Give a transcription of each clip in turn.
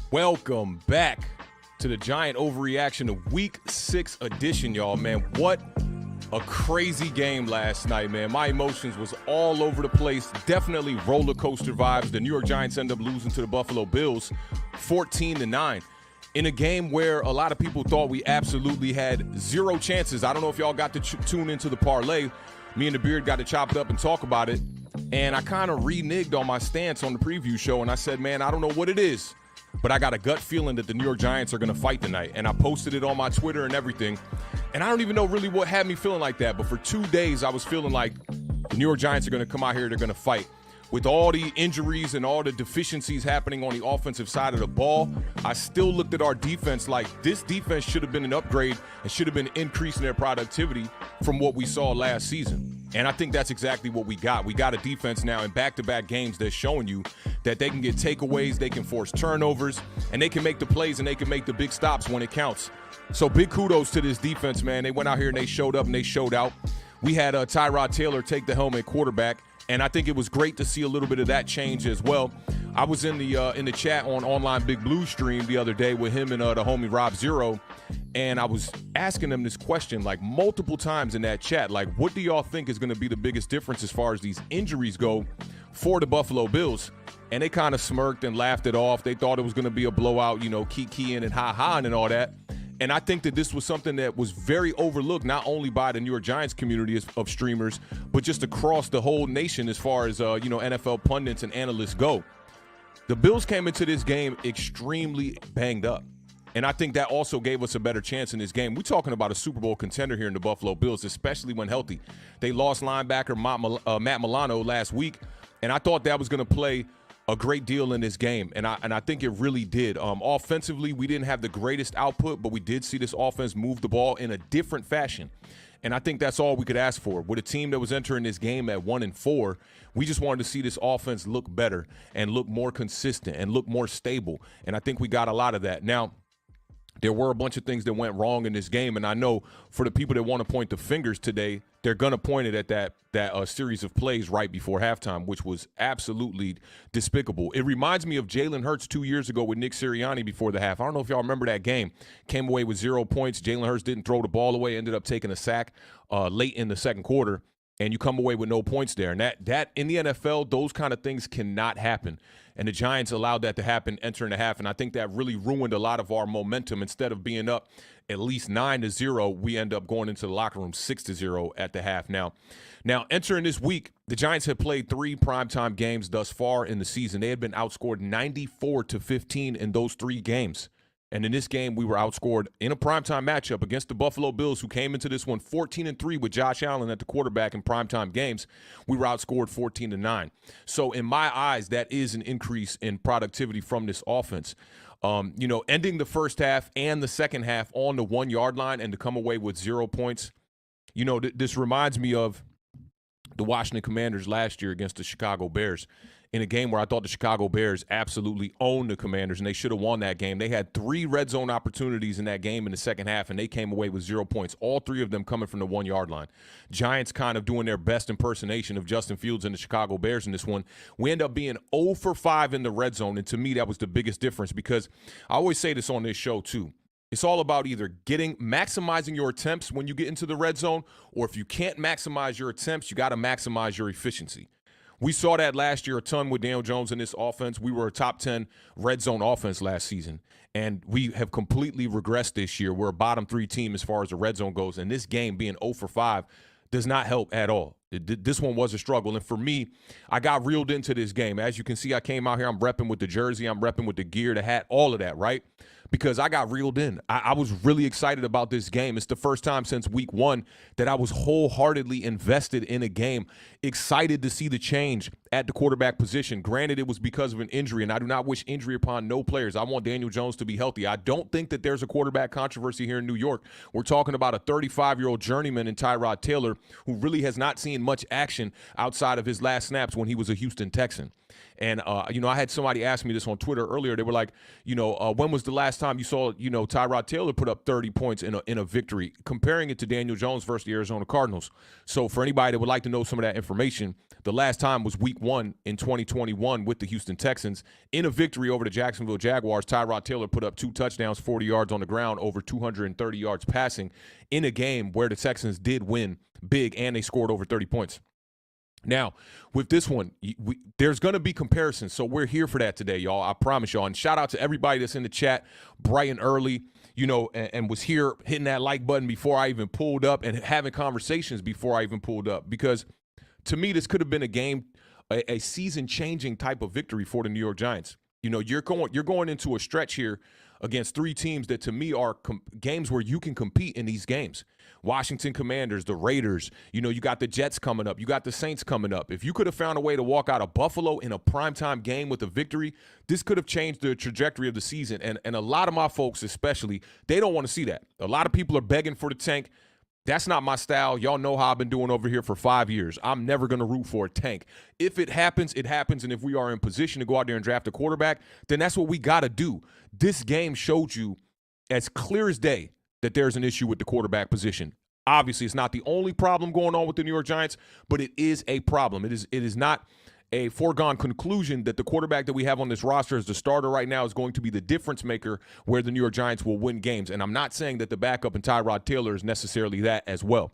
Welcome back to the Giant Overreaction of Week 6 edition, y'all, man. What a crazy game last night, man. My emotions was all over the place. Definitely roller coaster vibes. The New York Giants end up losing to the Buffalo Bills 14-9 in a game where a lot of people thought we absolutely had zero chances. I don't know if y'all got to tune into the parlay. Me and the Beard got to chop it up and talk about it. And I kind of reneged on my stance on the preview show, and I said, man, I don't know what it is, but I got a gut feeling that the New York Giants are going to fight tonight. And I posted it on my Twitter and everything. And I don't even know really what had me feeling like that. But for 2 days, I was feeling like the New York Giants are going to come out here. They're going to fight. With all the injuries and all the deficiencies happening on the offensive side of the ball, I still looked at our defense like this defense should have been an upgrade and should have been an increase in their productivity from what we saw last season. And I think that's exactly what we got. We got a defense now in back-to-back games that's showing you that they can get takeaways, they can force turnovers, and they can make the plays and they can make the big stops when it counts. So big kudos to this defense, man. They went out here and they showed up and they showed out. We had Tyrod Taylor take the helm at quarterback, and I think it was great to see a little bit of that change as well. I was in the chat on Online Big Blue stream the other day with him and the homie Rob Zero, and I was asking them this question like multiple times in that chat, like, what do y'all think is going to be the biggest difference as far as these injuries go for the Buffalo Bills? And they kind of smirked and laughed it off. They thought it was going to be a blowout, you know, key-keying and ha-ha and all that. And I think that this was something that was very overlooked, not only by the New York Giants community of streamers, but just across the whole nation as far as, NFL pundits and analysts go. The Bills came into this game extremely banged up. And I think that also gave us a better chance in this game. We're talking about a Super Bowl contender here in the Buffalo Bills, especially when healthy. They lost linebacker Matt Milano last week, and I thought that was going to play a great deal in this game, and I think it really did. Offensively, we didn't have the greatest output, but we did see this offense move the ball in a different fashion, and I think that's all we could ask for. With a team that was entering this game at 1-4, we just wanted to see this offense look better and look more consistent and look more stable, and I think we got a lot of that. Now, there were a bunch of things that went wrong in this game, and I know for the people that want to point the fingers today, they're going to point it at that series of plays right before halftime, which was absolutely despicable. It reminds me of Jalen Hurts 2 years ago with Nick Sirianni before the half. I don't know if y'all remember that game. Came away with 0 points. Jalen Hurts didn't throw the ball away, ended up taking a sack late in the second quarter, and you come away with no points there. And that in the NFL, those kind of things cannot happen. And the Giants allowed that to happen entering the half, and I think that really ruined a lot of our momentum. Instead of being up at least 9-0, we end up going into the locker room 6-0 at the half. Now entering this week, the Giants had played 3 primetime games thus far in the season. They had been outscored 94-15 in those 3 games. And in this game, we were outscored in a primetime matchup against the Buffalo Bills, who came into this one 14-3 with Josh Allen at the quarterback in primetime games. We were outscored 14-9. So in my eyes, that is an increase in productivity from this offense. Ending the first half and the second half on the 1-yard line and to come away with 0 points. This reminds me of the Washington Commanders last year against the Chicago Bears, in a game where I thought the Chicago Bears absolutely owned the Commanders, and they should have won that game. They had 3 red zone opportunities in that game in the second half, and they came away with 0 points, all 3 of them coming from the 1-yard line. Giants kind of doing their best impersonation of Justin Fields and the Chicago Bears in this one. We end up being 0 for 5 in the red zone, and to me, that was the biggest difference, because I always say this on this show too. It's all about either maximizing your attempts when you get into the red zone, or if you can't maximize your attempts, you got to maximize your efficiency. We saw that last year a ton with Daniel Jones in this offense. We were a top 10 red zone offense last season, and we have completely regressed this year. We're a bottom 3 team as far as the red zone goes, and this game being 0 for 5 does not help at all. This one was a struggle, and for me, I got reeled into this game. As you can see, I came out here, I'm repping with the jersey, I'm repping with the gear, the hat, all of that, right? Because I got reeled in. I was really excited about this game. It's the first time since week 1 that I was wholeheartedly invested in a game, excited to see the change at the quarterback position. Granted, it was because of an injury, and I do not wish injury upon no players. I want Daniel Jones to be healthy. I don't think that there's a quarterback controversy here in New York. We're talking about a 35-year-old journeyman in Tyrod Taylor who really has not seen much action outside of his last snaps when he was a Houston Texan. And, I had somebody ask me this on Twitter earlier. They were like, when was the last time you saw, Tyrod Taylor put up 30 points in a victory, comparing it to Daniel Jones versus the Arizona Cardinals. So for anybody that would like to know some of that information, the last time was week 1 in 2021 with the Houston Texans. In a victory over the Jacksonville Jaguars, Tyrod Taylor put up 2 touchdowns, 40 yards on the ground, over 230 yards passing in a game where the Texans did win big and they scored over 30 points. Now, with this one, there's going to be comparisons, so we're here for that today, y'all. I promise y'all. And shout out to everybody that's in the chat bright and early, and was here hitting that like button before I even pulled up and having conversations before I even pulled up. Because to me, this could have been a game, a season-changing type of victory for the New York Giants. You're going into a stretch here against 3 teams that to me are games where you can compete in these games. Washington Commanders, the Raiders, you got the Jets coming up. You got the Saints coming up. If you could have found a way to walk out of Buffalo in a primetime game with a victory, this could have changed the trajectory of the season. And a lot of my folks especially, they don't want to see that. A lot of people are begging for the tank. That's not my style. Y'all know how I've been doing over here for 5 years. I'm never going to root for a tank. If it happens, it happens. And if we are in position to go out there and draft a quarterback, then that's what we got to do. This game showed you as clear as day that there's an issue with the quarterback position. Obviously, it's not the only problem going on with the New York Giants, but it is a problem. It is not a foregone conclusion that the quarterback that we have on this roster as the starter right now is going to be the difference maker where the New York Giants will win games. And I'm not saying that the backup in Tyrod Taylor is necessarily that as well.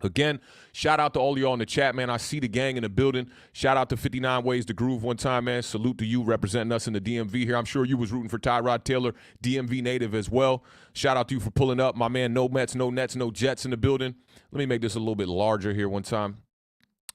Again, shout out to all of y'all in the chat, man. I see the gang in the building. Shout out to 59 Ways to Groove one time, man. Salute to you representing us in the DMV here. I'm sure you was rooting for Tyrod Taylor, DMV native as well. Shout out to you for pulling up. My man, no Mets, no Nets, no Jets in the building. Let me make this a little bit larger here one time.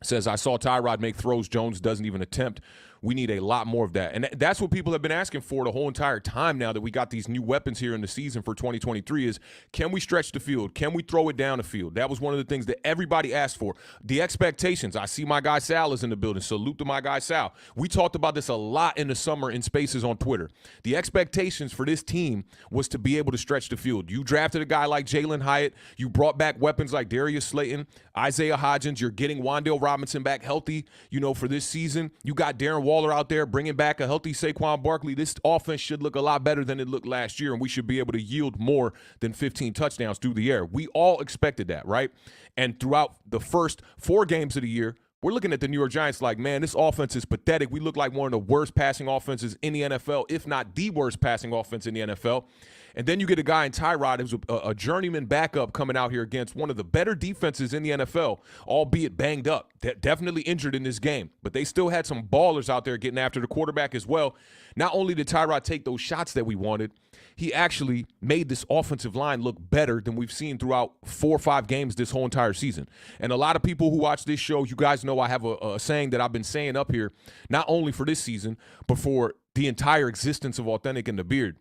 Says, I saw Tyrod make throws Jones doesn't even attempt. We need a lot more of that. And that's what people have been asking for the whole entire time now that we got these new weapons here in the season for 2023 is, can we stretch the field? Can we throw it down the field? That was one of the things that everybody asked for. The expectations. I see my guy Sal is in the building. Salute to my guy Sal. We talked about this a lot in the summer in spaces on Twitter. The expectations for this team was to be able to stretch the field. You drafted a guy like Jalen Hyatt. You brought back weapons like Darius Slayton, Isaiah Hodgins. You're getting Wan'Dale Robinson back healthy, for this season. You got Darren Waller out there bringing back a healthy Saquon Barkley. This offense should look a lot better than it looked last year, and we should be able to yield more than 15 touchdowns through the air. We all expected that, right? And throughout the first 4 games of the year, we're looking at the New York Giants like, man, this offense is pathetic. We look like one of the worst passing offenses in the NFL, if not the worst passing offense in the NFL. And then you get a guy in Tyrod who's a journeyman backup coming out here against one of the better defenses in the NFL, albeit banged up, definitely injured in this game. But they still had some ballers out there getting after the quarterback as well. Not only did Tyrod take those shots that we wanted, he actually made this offensive line look better than we've seen throughout 4 or 5 games this whole entire season. And a lot of people who watch this show, you guys know I have a saying that I've been saying up here, not only for this season, but for the entire existence of Awthentik and the Beard.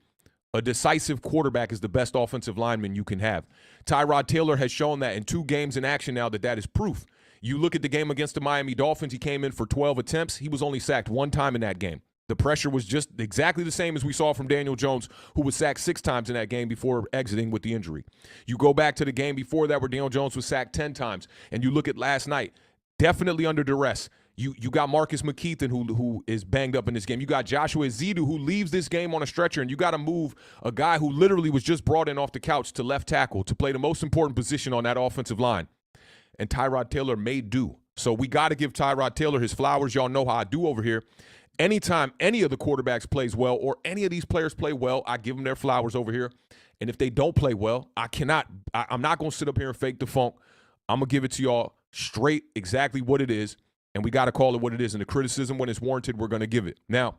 A decisive quarterback is the best offensive lineman you can have. Tyrod Taylor has shown that in 2 games in action now that is proof. You look at the game against the Miami Dolphins, he came in for 12 attempts. He was only sacked 1 time in that game. The pressure was just exactly the same as we saw from Daniel Jones, who was sacked 6 times in that game before exiting with the injury. You go back to the game before that where Daniel Jones was sacked 10 times, and you look at last night, definitely under duress. You got Marcus McKeithen, who is banged up in this game. You got Joshua Ezedu, who leaves this game on a stretcher, and you got to move a guy who literally was just brought in off the couch to left tackle to play the most important position on that offensive line. And Tyrod Taylor made do. So we got to give Tyrod Taylor his flowers. Y'all know how I do over here. Anytime any of the quarterbacks plays well or any of these players play well, I give them their flowers over here. And if they don't play well, I'm not going to sit up here and fake the funk. I'm going to give it to y'all straight exactly what it is. And we got to call it what it is. And the criticism, when it's warranted, we're going to give it. Now,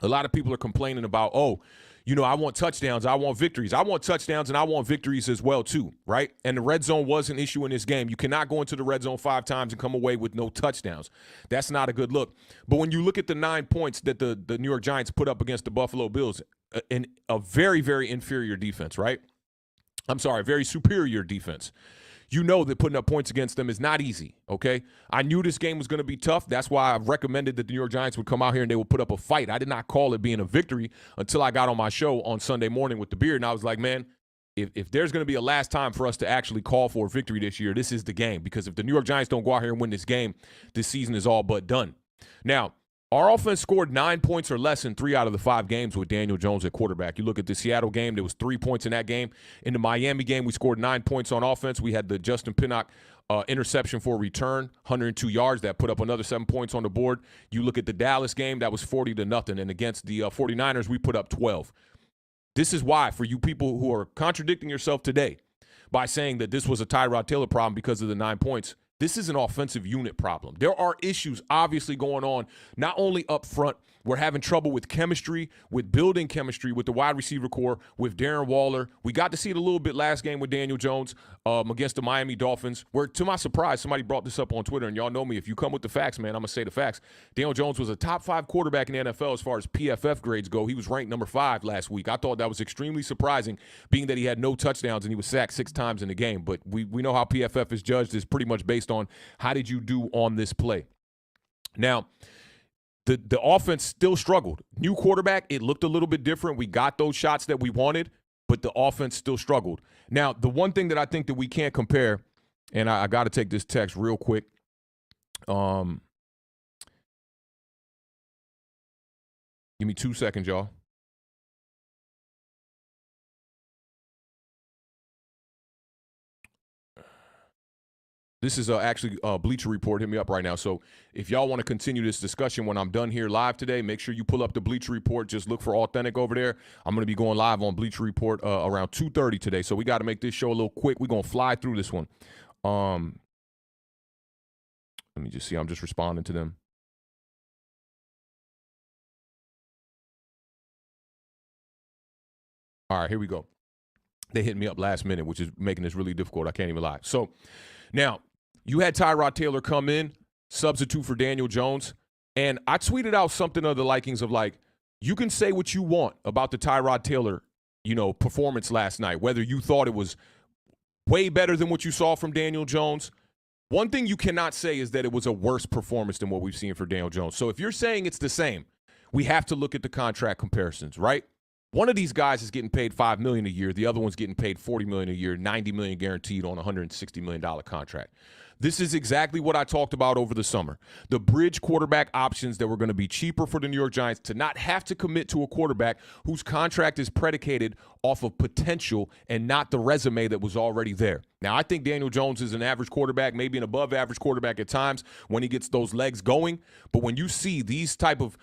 a lot of people are complaining about, I want touchdowns. I want victories. I want touchdowns and I want victories as well, too, right? And the red zone was an issue in this game. You cannot go into the red zone 5 times and come away with no touchdowns. That's not a good look. But when you look at the 9 points that the New York Giants put up against the Buffalo Bills, in a very, very inferior defense, right? I'm sorry, very superior defense. You know that putting up points against them is not easy, okay? I knew this game was going to be tough. That's why I recommended that the New York Giants would come out here and they would put up a fight. I did not call it being a victory until I got on my show on Sunday morning with the Beard, and I was like, man, if there's going to be a last time for us to actually call for a victory this year, this is the game. Because if the New York Giants don't go out here and win this game, this season is all but done. Now, Our offense scored 9 points or less in 3 out of the 5 games with Daniel Jones at quarterback. You look at the Seattle game, there was 3 points in that game. In the Miami game, we scored 9 points on offense. We had the Justin Pinnock interception for a return, 102 yards. That put up another 7 points on the board. You look at the Dallas game, that was 40-0. And against the 49ers, we put up 12. This is why, for you people who are contradicting yourself today by saying that this was a Tyrod Taylor problem because of the 9 points, this is an offensive unit problem. There are issues obviously going on, not only up front. We're having trouble with chemistry, with building chemistry with the wide receiver core, with Darren Waller. We got to see it a little bit last game with Daniel Jones against the Miami Dolphins, where, to my surprise, somebody brought this up on Twitter, and y'all know me. If you come with the facts, man, I'm going to say the facts. Daniel Jones was a top 5 quarterback in the NFL as far as PFF grades go. He was ranked number 5 last week. I thought that was extremely surprising, being that he had no touchdowns and he was sacked 6 times in the game. But we know how PFF is judged is pretty much based on how did you do on this play. Now, the offense still struggled. New quarterback, it looked a little bit different. We got those shots that we wanted, but the offense still struggled. Now, the one thing that I think that we can't compare, and I got to take this text real quick. Give me 2 seconds, y'all. This is actually Bleacher Report. Hit me up right now. So if y'all want to continue this discussion when I'm done here live today, make sure you pull up the Bleacher Report. Just look for Awthentik over there. I'm going to be going live on Bleacher Report around 2:30 today. So we got to make this show a little quick. We're going to fly through this one. Let me just see. I'm just responding to them. All right, here we go. They hit me up last minute, which is making this really difficult. I can't even lie. So now, you had Tyrod Taylor come in, substitute for Daniel Jones, and I tweeted out something of the likings of, like, you can say what you want about the Tyrod Taylor, performance last night, whether you thought it was way better than what you saw from Daniel Jones. One thing you cannot say is that it was a worse performance than what we've seen for Daniel Jones. So if you're saying it's the same, we have to look at the contract comparisons, right? One of these guys is getting paid $5 million a year. The other one's getting paid $40 million a year, $90 million guaranteed on a $160 million contract. This is exactly what I talked about over the summer. The bridge quarterback options that were going to be cheaper for the New York Giants to not have to commit to a quarterback whose contract is predicated off of potential and not the resume that was already there. Now, I think Daniel Jones is an average quarterback, maybe an above average quarterback at times when he gets those legs going. But when you see these type of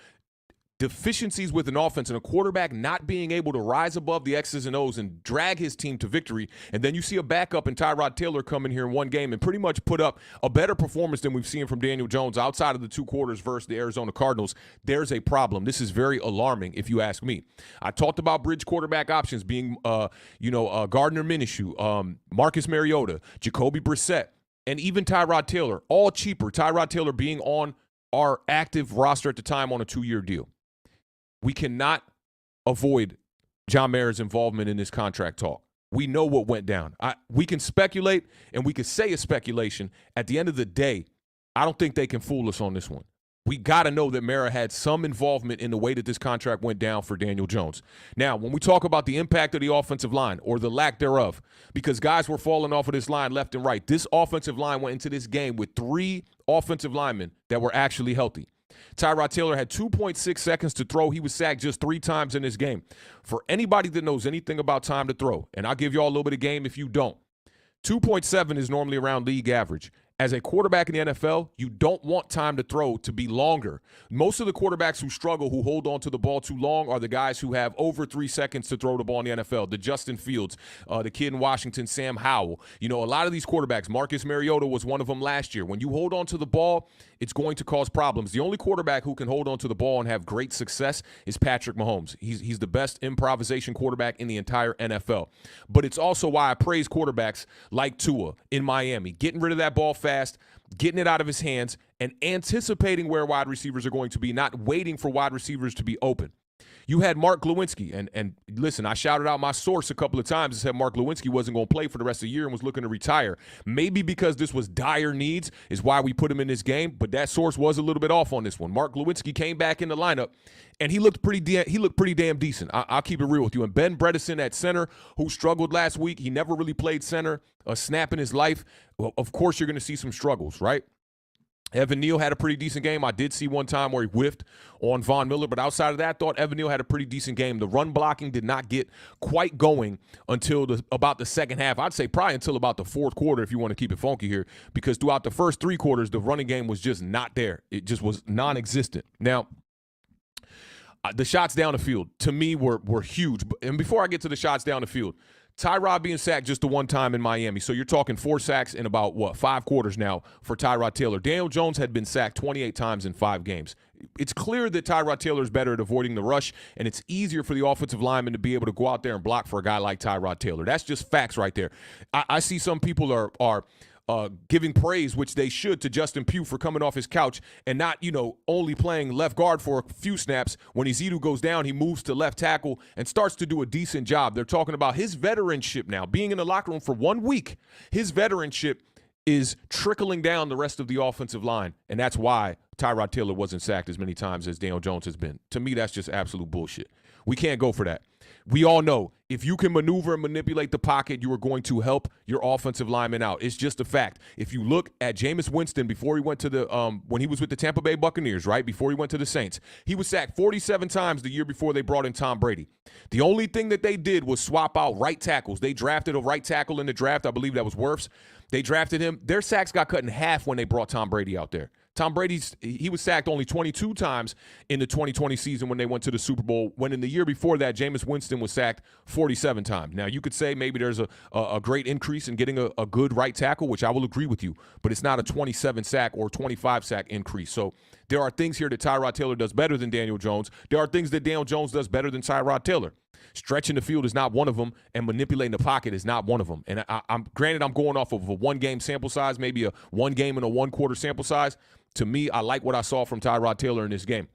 deficiencies with an offense and a quarterback not being able to rise above the X's and O's and drag his team to victory, and then you see a backup in Tyrod Taylor come in here in one game and pretty much put up a better performance than we've seen from Daniel Jones outside of the 2 quarters versus the Arizona Cardinals, there's a problem. This is very alarming if you ask me. I talked about bridge quarterback options being, Gardner Minshew, Marcus Mariota, Jacoby Brissett, and even Tyrod Taylor, all cheaper. Tyrod Taylor being on our active roster at the time on a 2-year deal. We cannot avoid John Mayer's involvement in this contract talk. We know what went down. We can speculate, and we can say a speculation. At the end of the day, I don't think they can fool us on this one. We got to know that Mara had some involvement in the way that this contract went down for Daniel Jones. Now, when we talk about the impact of the offensive line or the lack thereof, because guys were falling off of this line left and right, this offensive line went into this game with 3 offensive linemen that were actually healthy. Tyrod Taylor had 2.6 seconds to throw. He was sacked just 3 times in this game. For anybody that knows anything about time to throw, and I'll give you all a little bit of game if you don't, 2.7 is normally around league average. As a quarterback in the NFL, you don't want time to throw to be longer. Most of the quarterbacks who struggle, who hold on to the ball too long, are the guys who have over 3 seconds to throw the ball in the NFL. The Justin Fields, the kid in Washington, Sam Howell. A lot of these quarterbacks, Marcus Mariota was one of them last year. When you hold on to the ball, it's going to cause problems. The only quarterback who can hold on to the ball and have great success is Patrick Mahomes. He's the best improvisation quarterback in the entire NFL. But it's also why I praise quarterbacks like Tua in Miami, getting rid of that ball fast, getting it out of his hands, and anticipating where wide receivers are going to be, not waiting for wide receivers to be open. You had Mark Lewinsky, and listen, I shouted out my source a couple of times and said Mark Lewinsky wasn't going to play for the rest of the year and was looking to retire. Maybe because this was dire needs is why we put him in this game, but that source was a little bit off on this one. Mark Lewinsky came back in the lineup, and he looked pretty damn decent. I'll keep it real with you. And Ben Bredeson at center, who struggled last week, he never really played center a snap in his life. Well, of course you're going to see some struggles, right? Evan Neal had a pretty decent game. I did see one time where he whiffed on Von Miller, but outside of that, I thought Evan Neal had a pretty decent game. The run blocking did not get quite going until about the second half. I'd say probably until about the fourth quarter if you want to keep it funky here, because throughout the first three quarters, the running game was just not there. It just was non-existent. Now, the shots down the field, to me, were huge. And before I get to the shots down the field, Tyrod being sacked just the one time in Miami. So you're talking 4 sacks in about, 5 quarters now for Tyrod Taylor. Daniel Jones had been sacked 28 times in 5 games. It's clear that Tyrod Taylor is better at avoiding the rush, and it's easier for the offensive lineman to be able to go out there and block for a guy like Tyrod Taylor. That's just facts right there. I see some people are giving praise, which they should, to Justin Pugh for coming off his couch and not, only playing left guard for a few snaps. When Ezedu goes down, he moves to left tackle and starts to do a decent job. They're talking about his veteranship now. Being in the locker room for 1 week, his veteranship is trickling down the rest of the offensive line, and that's why Tyrod Taylor wasn't sacked as many times as Daniel Jones has been. To me, that's just absolute bullshit. We can't go for that. We all know if you can maneuver and manipulate the pocket, you are going to help your offensive lineman out. It's just a fact. If you look at Jameis Winston before he went to when he was with the Tampa Bay Buccaneers, right, before he went to the Saints, he was sacked 47 times the year before they brought in Tom Brady. The only thing that they did was swap out right tackles. They drafted a right tackle in the draft. I believe that was Wirfs. They drafted him. Their sacks got cut in half when they brought Tom Brady out there. Tom he was sacked only 22 times in the 2020 season when they went to the Super Bowl, when in the year before that, Jameis Winston was sacked 47 times. Now, you could say maybe there's a great increase in getting a good right tackle, which I will agree with you, but it's not a 27 sack or 25 sack increase. So there are things here that Tyrod Taylor does better than Daniel Jones. There are things that Daniel Jones does better than Tyrod Taylor. Stretching the field is not one of them, and manipulating the pocket is not one of them. And I'm granted, I'm going off of a 1-game sample size, maybe a 1-game and a 1-quarter sample size. To me, I like what I saw from Tyrod Taylor in this game.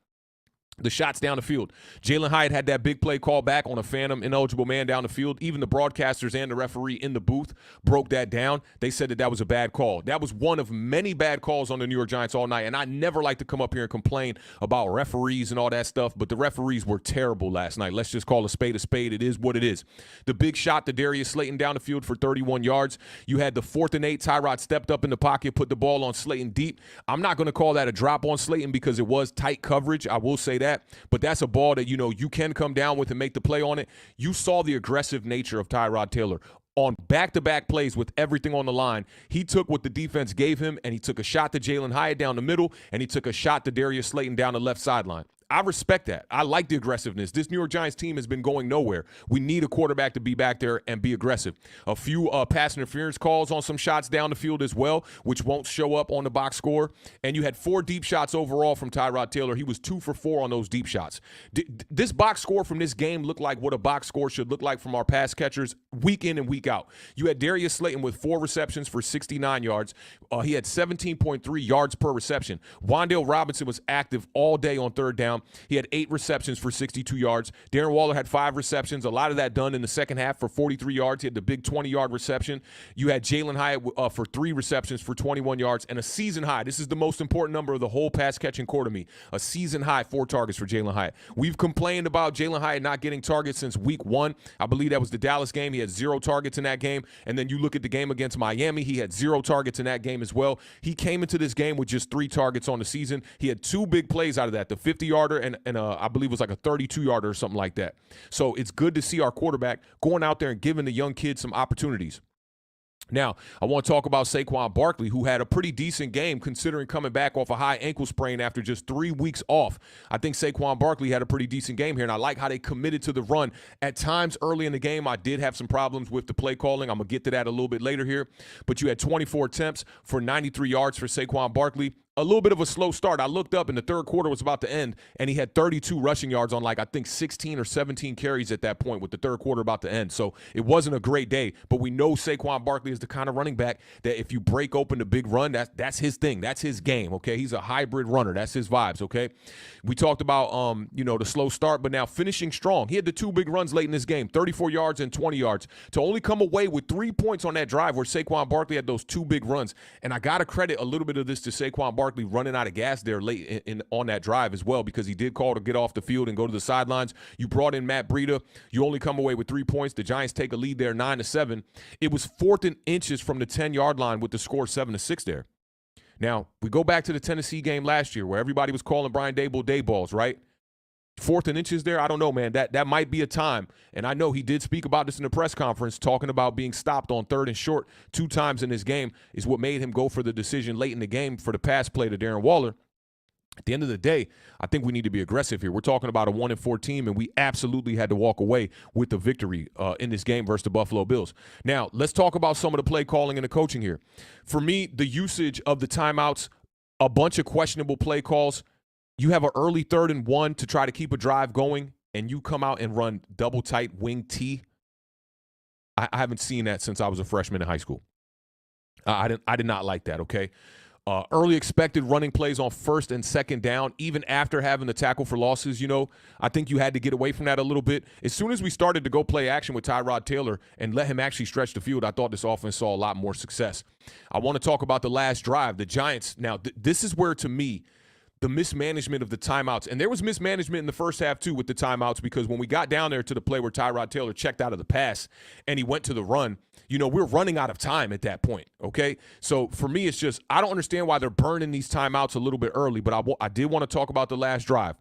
The shots down the field. Jalen Hyatt had that big play call back on a phantom ineligible man down the field. Even the broadcasters and the referee in the booth broke that down. They said that was a bad call. That was one of many bad calls on the New York Giants all night. And I never like to come up here and complain about referees and all that stuff, but the referees were terrible last night. Let's just call a spade a spade. It is what it is. The big shot to Darius Slayton down the field for 31 yards. You had the 4th and 8. Tyrod stepped up in the pocket, put the ball on Slayton deep. I'm not going to call that a drop on Slayton because it was tight coverage. I will say that. But that's a ball that, you can come down with and make the play on it. You saw the aggressive nature of Tyrod Taylor. On back-to-back plays with everything on the line, he took what the defense gave him, and he took a shot to Jalen Hyatt down the middle, and he took a shot to Darius Slayton down the left sideline. I respect that. I like the aggressiveness. This New York Giants team has been going nowhere. We need a quarterback to be back there and be aggressive. A few pass interference calls on some shots down the field as well, which won't show up on the box score. And you had 4 deep shots overall from Tyrod Taylor. He was 2 for 4 on those deep shots. This box score from this game looked like what a box score should look like from our pass catchers week in and week out. You had Darius Slayton with 4 receptions for 69 yards. He had 17.3 yards per reception. Wan'Dale Robinson was active all day on third down. He had 8 receptions for 62 yards. Darren Waller had 5 receptions, a lot of that done in the second half for 43 yards. He had the big 20-yard reception. You had Jalen Hyatt for 3 receptions for 21 yards and a season high. This is the most important number of the whole pass-catching core to me. A season high 4 targets for Jalen Hyatt. We've complained about Jalen Hyatt not getting targets since week 1. I believe that was the Dallas game. He had 0 targets in that game. And then you look at the game against Miami. He had 0 targets in that game as well. He came into this game with just 3 targets on the season. He had 2 big plays out of that, the 50-yarder and I believe it was like a 32-yarder or something like that. So it's good to see our quarterback going out there and giving the young kids some opportunities. Now, I want to talk about Saquon Barkley, who had a pretty decent game considering coming back off a high ankle sprain after just 3 weeks off. I think Saquon Barkley had a pretty decent game here, and I like how they committed to the run. At times early in the game, I did have some problems with the play calling. I'm going to get to that a little bit later here. But you had 24 attempts for 93 yards for Saquon Barkley. A little bit of a slow start. I looked up and the third quarter was about to end, and he had 32 rushing yards on I think 16 or 17 carries at that point with the third quarter about to end. So it wasn't a great day, but we know Saquon Barkley is the kind of running back that if you break open the big run, that's his thing. That's his game, okay? He's a hybrid runner. That's his vibes, okay? We talked about, the slow start, but now finishing strong. He had the 2 big runs late in this game, 34 yards and 20 yards, to only come away with 3 points on that drive where Saquon Barkley had those 2 big runs. And I got to credit a little bit of this to Saquon Barkley running out of gas there late on that drive as well, because he did call to get off the field and go to the sidelines. You brought in Matt Breida. You only come away with 3 points. The Giants take a lead there 9-7. It was 4th and inches from the 10-yard line with the score 7-6 there. Now, we go back to the Tennessee game last year where everybody was calling Brian Daboll day balls, right? 4th and inches there, I don't know, man. That might be a time. And I know he did speak about this in the press conference, talking about being stopped on 3rd and short 2 times in this game is what made him go for the decision late in the game for the pass play to Darren Waller. At the end of the day, I think we need to be aggressive here. We're talking about a 1-4 team, and we absolutely had to walk away with the victory in this game versus the Buffalo Bills. Now, let's talk about some of the play calling and the coaching here. For me, the usage of the timeouts, a bunch of questionable play calls. You have an early 3rd and 1 to try to keep a drive going, and you come out and run double tight wing T. I haven't seen that since I was a freshman in high school. I did not like that, okay? Early expected running plays on 1st and 2nd down, even after having the tackle for losses, I think you had to get away from that a little bit. As soon as we started to go play action with Tyrod Taylor and let him actually stretch the field, I thought this offense saw a lot more success. I want to talk about the last drive. The Giants, now, this is where, to me, the mismanagement of the timeouts. And there was mismanagement in the first half, too, with the timeouts, because when we got down there to the play where Tyrod Taylor checked out of the pass and he went to the run, we're running out of time at that point, okay? So for me, it's just I don't understand why they're burning these timeouts a little bit early, but I did want to talk about the last drive.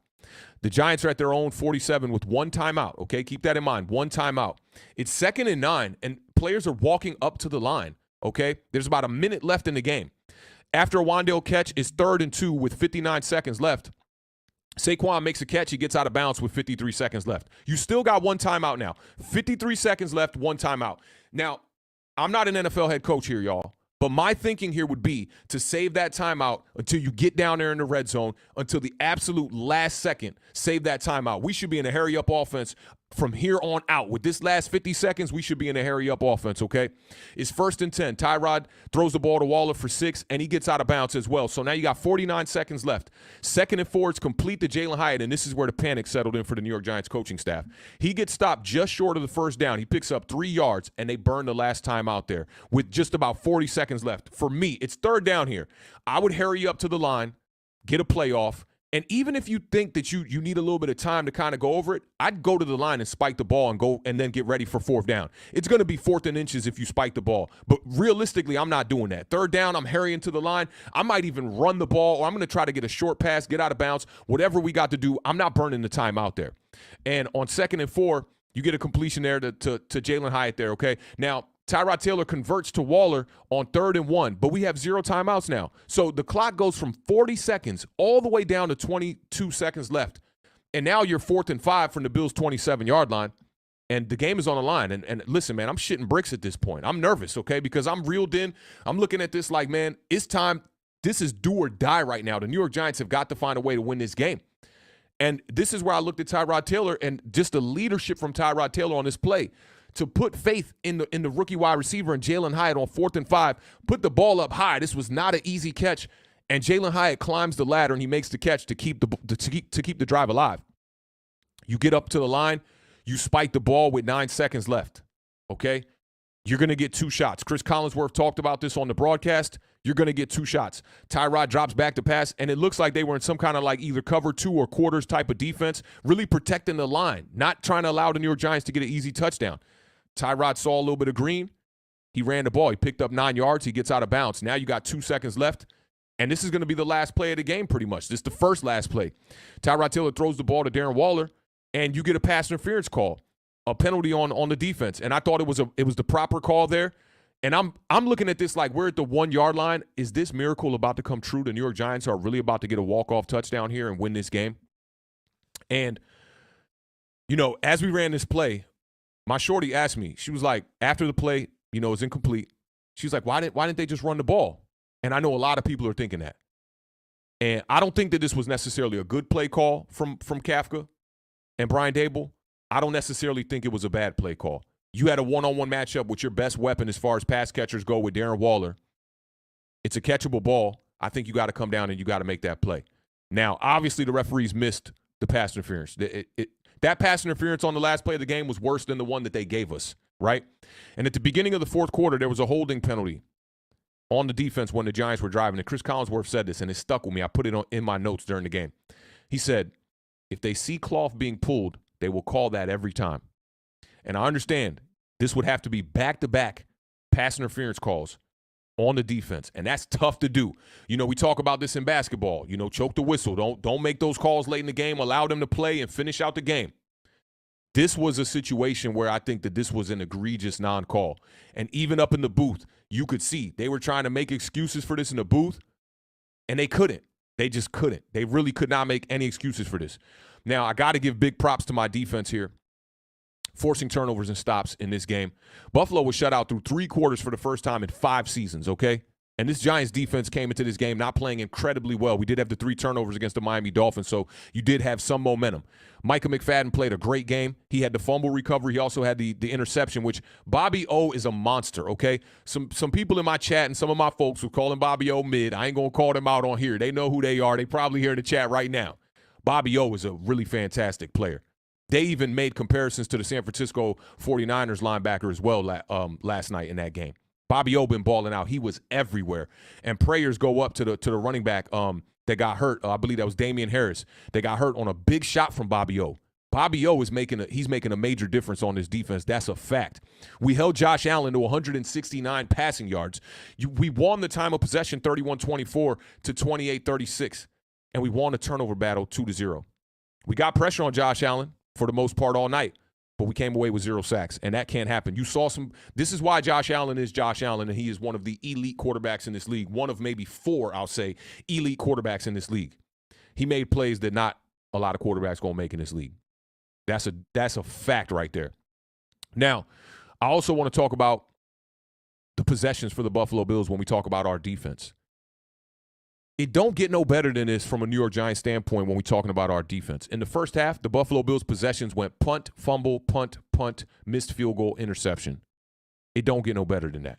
The Giants are at their own 47 with 1 timeout, okay? Keep that in mind, 1 timeout. It's 2nd and 9, and players are walking up to the line, okay? There's about a minute left in the game. After a Wan'Dale catch, it's 3rd and 2 with 59 seconds left. Saquon makes a catch. He gets out of bounds with 53 seconds left. You still got 1 timeout now. 53 seconds left, 1 timeout. Now, I'm not an NFL head coach here, y'all, but my thinking here would be to save that timeout until you get down there in the red zone, until the absolute last second, save that timeout. We should be in a hurry-up offense from here on out. With this last 50 seconds, we should be in a hurry-up offense, okay? It's 1st and 10. Tyrod throws the ball to Waller for 6, and he gets out of bounds as well. So now you got 49 seconds left. 2nd and 4, it's complete to Jalen Hyatt, and this is where the panic settled in for the New York Giants coaching staff. He gets stopped just short of the 1st down. He picks up 3 yards, and they burn the last time out there with just about 40 seconds left. For me, it's 3rd down here. I would hurry up to the line, get a play off, and even if you think that you need a little bit of time to kind of go over it, I'd go to the line and spike the ball and then get ready for 4th down. It's going to be 4th and inches if you spike the ball. But realistically, I'm not doing that. 3rd down, I'm hurrying to the line. I might even run the ball, or I'm going to try to get a short pass, get out of bounds. Whatever we got to do, I'm not burning the time out there. And on 2nd and 4, you get a completion there to Jalen Hyatt there, okay? Now, Tyrod Taylor converts to Waller on 3rd and 1, but we have 0 timeouts now. So the clock goes from 40 seconds all the way down to 22 seconds left. And now you're 4th and 5 from the Bills' 27-yard line, and the game is on the line. And listen, man, I'm shitting bricks at this point. I'm nervous, okay, because I'm reeled in. I'm looking at this like, man, it's time. This is do or die right now. The New York Giants have got to find a way to win this game. And this is where I looked at Tyrod Taylor and just the leadership from Tyrod Taylor on this play. To put faith in the rookie wide receiver and Jalen Hyatt on 4th and 5, put the ball up high. This was not an easy catch, and Jalen Hyatt climbs the ladder and he makes the catch to keep the drive alive. You get up to the line, you spike the ball with 9 seconds left. Okay, you're gonna get 2 shots. Chris Collinsworth talked about this on the broadcast. You're gonna get 2 shots. Tyrod drops back to pass, and it looks like they were in some kind of like either cover 2 or quarters type of defense, really protecting the line, not trying to allow the New York Giants to get an easy touchdown. Tyrod saw a little bit of green. He ran the ball. He picked up 9 yards. He gets out of bounds. Now you got 2 seconds left, and this is going to be the last play of the game pretty much. This is the first last play. Tyrod Taylor throws the ball to Darren Waller, and you get a pass interference call, a penalty on the defense. And I thought it was the proper call there. And I'm looking at this like we're at the 1-yard line. Is this miracle about to come true? The New York Giants are really about to get a walk-off touchdown here and win this game. And, as we ran this play, my shorty asked me, she was like, after the play, it's incomplete. She was like, why didn't they just run the ball? And I know a lot of people are thinking that. And I don't think that this was necessarily a good play call from Kafka and Brian Daboll. I don't necessarily think it was a bad play call. You had a one-on-one matchup with your best weapon as far as pass catchers go with Darren Waller. It's a catchable ball. I think you got to come down and you got to make that play. Now, obviously, the referees missed the pass interference. That pass interference on the last play of the game was worse than the one that they gave us, right? And at the beginning of the 4th quarter, there was a holding penalty on the defense when the Giants were driving. And Chris Collinsworth said this, and it stuck with me. I put it in my notes during the game. He said, if they see cloth being pulled, they will call that every time. And I understand this would have to be back-to-back pass interference calls on the defense, and that's tough to do. We talk about this in basketball. Choke the whistle. Don't make those calls late in the game. Allow them to play and finish out the game. This was a situation where I think that this was an egregious non-call. And even up in the booth, you could see they were trying to make excuses for this in the booth, and they couldn't. They just couldn't. They really could not make any excuses for this. Now, I got to give big props to my defense here, forcing turnovers and stops in this game. Buffalo was shut out through 3 quarters for the first time in 5 seasons, okay? And this Giants defense came into this game not playing incredibly well. We did have the 3 turnovers against the Miami Dolphins, so you did have some momentum. Micah McFadden played a great game. He had the fumble recovery. He also had the interception, which Bobby O is a monster, okay? Some people in my chat and some of my folks were calling Bobby O mid. I ain't going to call them out on here. They know who they are. They probably hear in the chat right now. Bobby O is a really fantastic player. They even made comparisons to the San Francisco 49ers linebacker as well last night in that game. Bobby O been balling out. He was everywhere. And prayers go up to the running back that got hurt. I believe that was Damian Harris. They got hurt on a big shot from Bobby O. Bobby O is making a major difference on this defense. That's a fact. We held Josh Allen to 169 passing yards. We won the time of possession 31-24 to 28-36. And we won the turnover battle 2-0. We got pressure on Josh Allen for the most part all night, but we came away with 0 sacks, and that can't happen. You saw this is why Josh Allen is Josh Allen, and he is one of the elite quarterbacks in this league, one of maybe 4, I'll say, elite quarterbacks in this league. He made plays that not a lot of quarterbacks going to make in this league. That's a fact right there. Now, I also want to talk about the possessions for the Buffalo Bills when we talk about our defense. It don't get no better than this from a New York Giants standpoint when we're talking about our defense. In the first half, the Buffalo Bills possessions went punt, fumble, punt, missed field goal, interception. It don't get no better than that.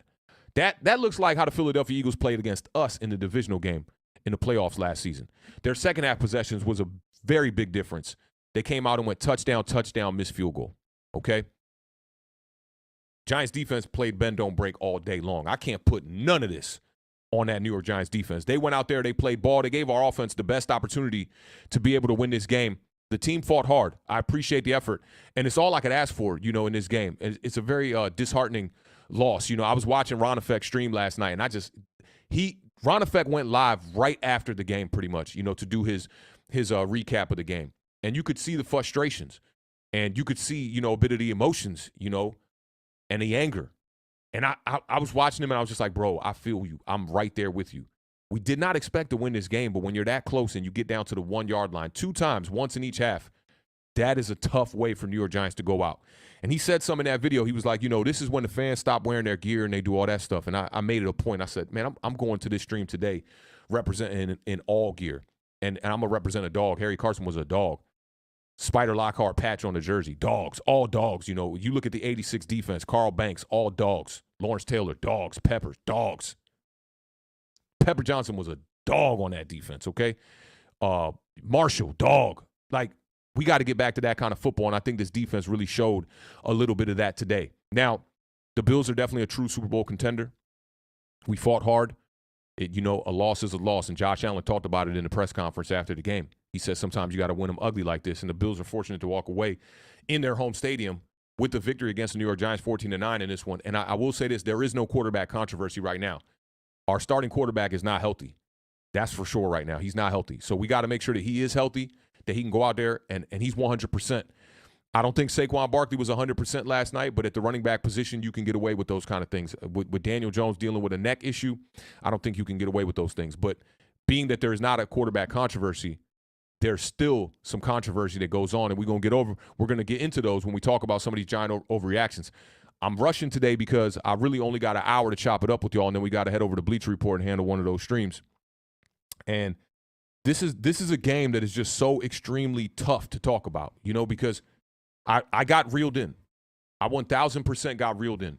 That looks like how the Philadelphia Eagles played against us in the divisional game in the playoffs last season. Their second half possessions was a very big difference. They came out and went touchdown, missed field goal. Okay? Giants defense played bend, don't break all day long. I can't put none of this on that New York Giants defense. They went out there, they played ball, they gave our offense the best opportunity to be able to win this game. The team fought hard. I appreciate the effort, and it's all I could ask for, in this game. It's a very disheartening loss. I was watching Ron Effect stream last night, and Ron Effect went live right after the game pretty much, to do his recap of the game. And you could see the frustrations, and you could see, a bit of the emotions, and the anger. And I was watching him, and I was just like, bro, I feel you. I'm right there with you. We did not expect to win this game, but when you're that close and you get down to the 1-yard line 2 times, once in each half, that is a tough way for New York Giants to go out. And he said something in that video. He was like, this is when the fans stop wearing their gear and they do all that stuff. And I made it a point. I said, man, I'm going to this stream today representing in all gear. And I'm going to represent a dog. Harry Carson was a dog. Spider Lockhart patch on the jersey. Dogs. All dogs. You look at the 86 defense. Carl Banks. All dogs. Lawrence Taylor. Dogs. Peppers. Dogs. Pepper Johnson was a dog on that defense, okay? Marshall. Dog. Like, we got to get back to that kind of football, and I think this defense really showed a little bit of that today. Now, the Bills are definitely a true Super Bowl contender. We fought hard. A loss is a loss, and Josh Allen talked about it in the press conference after the game. He said sometimes you got to win them ugly like this, and the Bills are fortunate to walk away in their home stadium with the victory against the New York Giants 14-9 in this one. And I will say this, there is no quarterback controversy right now. Our starting quarterback is not healthy. That's for sure right now. He's not healthy. So we got to make sure that he is healthy, that he can go out there, and he's 100%. I don't think Saquon Barkley was 100% last night, but at the running back position, you can get away with those kind of things. With Daniel Jones dealing with a neck issue, I don't think you can get away with those things. But being that there is not a quarterback controversy, there's still some controversy that goes on, and we're going to get into those when we talk about some of these giant overreactions. I'm rushing today because I really only got an hour to chop it up with y'all, and then we got to head over to Bleacher Report and handle one of those streams. And this is a game that is just so extremely tough to talk about, because I got reeled in. I 1,000% got reeled in.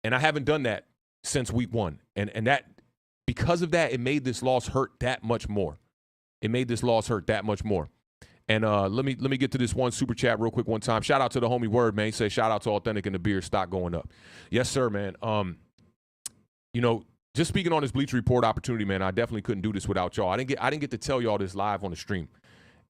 And I haven't done that since week 1. And that, because of that, it made this loss hurt that much more. And let me get to this one super chat real quick one time. Shout out to the homie Word, man. He says, shout out to Awthentik and the beer stock going up. Yes, sir, man. Just speaking on this Bleacher Report opportunity, man, I definitely couldn't do this without y'all. I didn't get to tell y'all this live on the stream.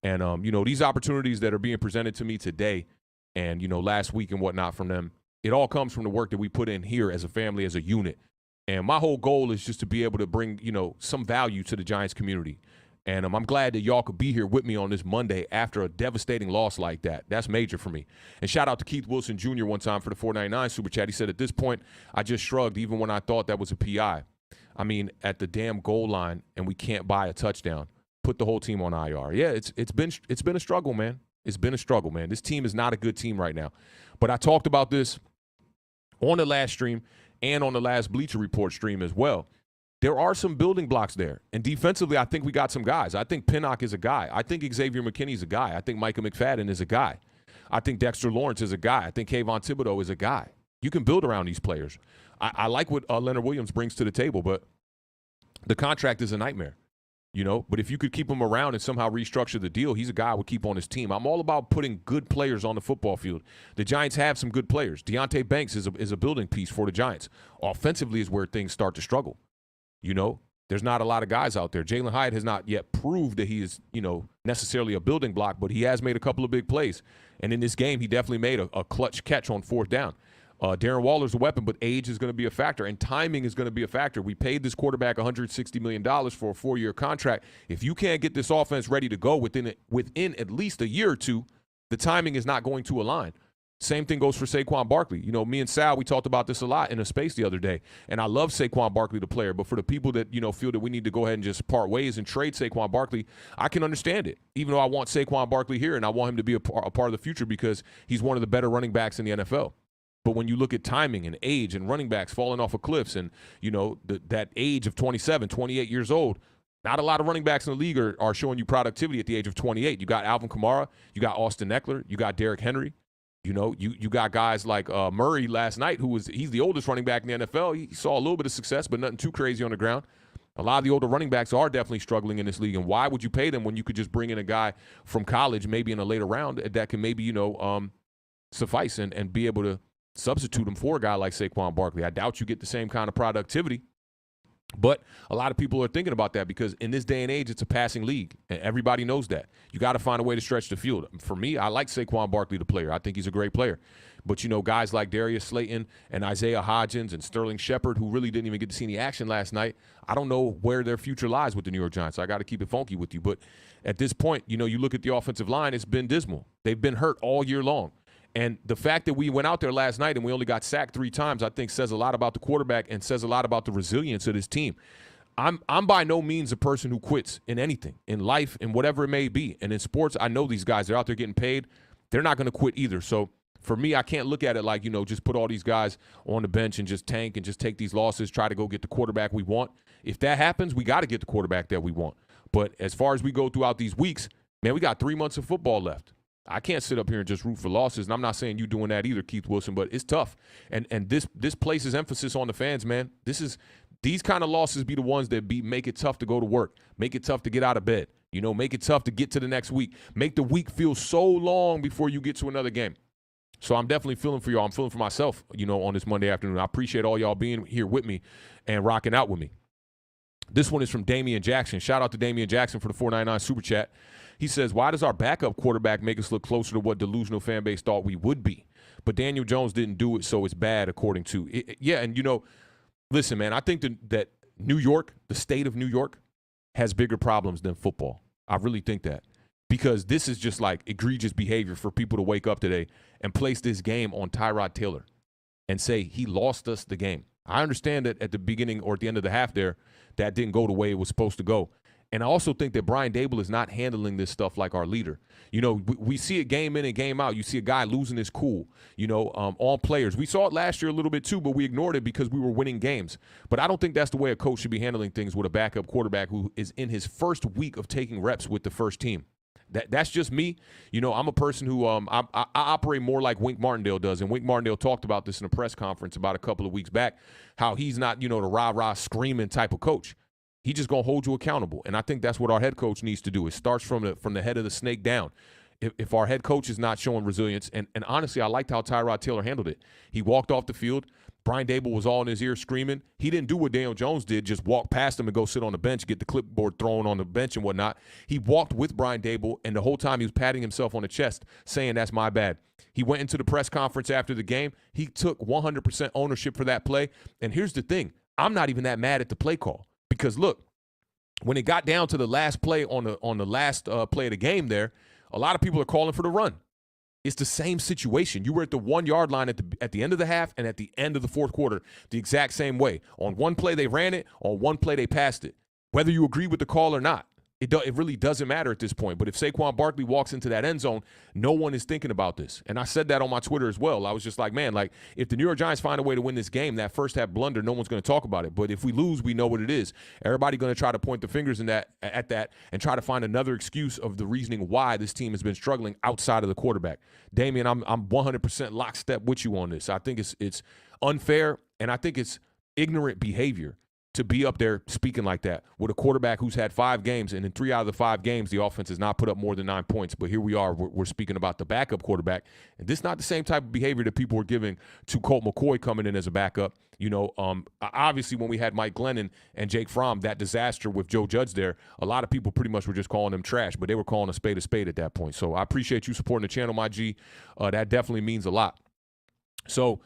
And, these opportunities that are being presented to me today and, last week and whatnot from them, it all comes from the work that we put in here as a family, as a unit. And my whole goal is just to be able to bring, some value to the Giants community. And I'm glad that y'all could be here with me on this Monday after a devastating loss like that. That's major for me. And shout out to Keith Wilson Jr. one time for the 499 Super Chat. He said, at this point, I just shrugged even when I thought that was a PI. I mean, at the damn goal line, and we can't buy a touchdown. Put the whole team on IR. Yeah, it's been a struggle, man. It's been a struggle, man. This team is not a good team right now. But I talked about this on the last stream and on the last Bleacher Report stream as well. There are some building blocks there. And defensively, I think we got some guys. I think Pinnock is a guy. I think Xavier McKinney's a guy. I think Micah McFadden is a guy. I think Dexter Lawrence is a guy. I think Kayvon Thibodeau is a guy. You can build around these players. I like what Leonard Williams brings to the table, but the contract is a nightmare. But if you could keep him around and somehow restructure the deal, he's a guy I would keep on his team. I'm all about putting good players on the football field. The Giants have some good players. Deonte Banks is a building piece for the Giants. Offensively is where things start to struggle. There's not a lot of guys out there. Jalen Hyatt has not yet proved that he is, necessarily a building block, but he has made a couple of big plays. And in this game, he definitely made a clutch catch on fourth down. Darren Waller's a weapon, but age is going to be a factor, and timing is going to be a factor. We paid this quarterback $160 million for a 4-year contract. If you can't get this offense ready to go within at least a year or two, the timing is not going to align. Same thing goes for Saquon Barkley. Me and Sal, we talked about this a lot in a space the other day, and I love Saquon Barkley, the player, but for the people that, feel that we need to go ahead and just part ways and trade Saquon Barkley, I can understand it, even though I want Saquon Barkley here and I want him to be a part of the future because he's one of the better running backs in the NFL. But when you look at timing and age and running backs falling off of cliffs and, that age of 27, 28 years old, not a lot of running backs in the league are showing you productivity at the age of 28. You got Alvin Kamara, you got Austin Eckler, you got Derrick Henry. You got guys like Murray last night, he's the oldest running back in the NFL. He saw a little bit of success, but nothing too crazy on the ground. A lot of the older running backs are definitely struggling in this league. And why would you pay them when you could just bring in a guy from college, maybe in a later round, that can maybe, suffice and be able to substitute him for a guy like Saquon Barkley? I doubt you get the same kind of productivity. But a lot of people are thinking about that because in this day and age, it's a passing league, and everybody knows that. You got to find a way to stretch the field. For me, I like Saquon Barkley, the player. I think he's a great player. But, guys like Darius Slayton and Isaiah Hodgins and Sterling Shepard, who really didn't even get to see any action last night, I don't know where their future lies with the New York Giants. I got to keep it funky with you. But at this point, you look at the offensive line, it's been dismal. They've been hurt all year long. And the fact that we went out there last night and we only got sacked 3 times, I think says a lot about the quarterback and says a lot about the resilience of this team. I'm by no means a person who quits in anything, in life, in whatever it may be. And in sports, I know these guys, they're out there getting paid. They're not going to quit either. So for me, I can't look at it like, just put all these guys on the bench and just tank and just take these losses, try to go get the quarterback we want. If that happens, we got to get the quarterback that we want. But as far as we go throughout these weeks, man, we got 3 months of football left. I can't sit up here and just root for losses, and I'm not saying you doing that either, Keith Wilson, but it's tough. And this places emphasis on the fans, man. These kind of losses be the ones that make it tough to go to work, make it tough to get out of bed, make it tough to get to the next week, make the week feel so long before you get to another game. So I'm definitely feeling for y'all. I'm feeling for myself, on this Monday afternoon. I appreciate all y'all being here with me and rocking out with me. This one is from Damian Jackson. Shout out to Damian Jackson for the 499 Super Chat. He says, why does our backup quarterback make us look closer to what delusional fan base thought we would be? But Daniel Jones didn't do it, so it's bad, according to it. Yeah, and, listen, man, I think that New York, the state of New York, has bigger problems than football. I really think that. Because this is just like egregious behavior for people to wake up today and place this game on Tyrod Taylor and say he lost us the game. I understand that at the beginning or at the end of the half there, that didn't go the way it was supposed to go. And I also think that Brian Dable is not handling this stuff like our leader. We see it game in and game out. You see a guy losing his cool, on players. We saw it last year a little bit too, but we ignored it because we were winning games. But I don't think that's the way a coach should be handling things with a backup quarterback who is in his first week of taking reps with the first team. That's just me. I'm a person who I operate more like Wink Martindale does. And Wink Martindale talked about this in a press conference about a couple of weeks back, how he's not, the rah-rah screaming type of coach. He's just going to hold you accountable. And I think that's what our head coach needs to do. It starts from the head of the snake down. If our head coach is not showing resilience, and honestly, I liked how Tyrod Taylor handled it. He walked off the field. Brian Dable was all in his ear screaming. He didn't do what Daniel Jones did, just walk past him and go sit on the bench, get the clipboard thrown on the bench and whatnot. He walked with Brian Dable, and the whole time he was patting himself on the chest, saying, that's my bad. He went into the press conference after the game. He took 100% ownership for that play. And here's the thing. I'm not even that mad at the play call because, look, when it got down to the last play on the last play of the game there, a lot of people are calling for the run. It's the same situation. You were at the 1 yard line at the end of the half and at the end of the fourth quarter the exact same way. On one play, they ran it. On one play, they passed it. Whether you agree with the call or not, it really doesn't matter at this point. But if Saquon Barkley walks into that end zone, no one is thinking about this. And I said that on my Twitter as well. I was just like, man, like if the New York Giants find a way to win this game, that first half blunder, no one's going to talk about it. But if we lose, we know what it is. Everybody going to try to point the fingers at that and try to find another excuse of the reasoning why this team has been struggling outside of the quarterback. Damian, I'm 100% lockstep with you on this. I think it's unfair, and I think it's ignorant behavior to be up there speaking like that with a quarterback who's had 5 games, and in 3 out of the 5 games, the offense has not put up more than 9 points. But here we are, we're speaking about the backup quarterback, and this is not the same type of behavior that people were giving to Colt McCoy coming in as a backup. You know, obviously when we had Mike Glennon and Jake Fromm, that disaster with Joe Judge there, a lot of people pretty much were just calling them trash, but they were calling a spade at that point. So I appreciate you supporting the channel, my G. That definitely means a lot. So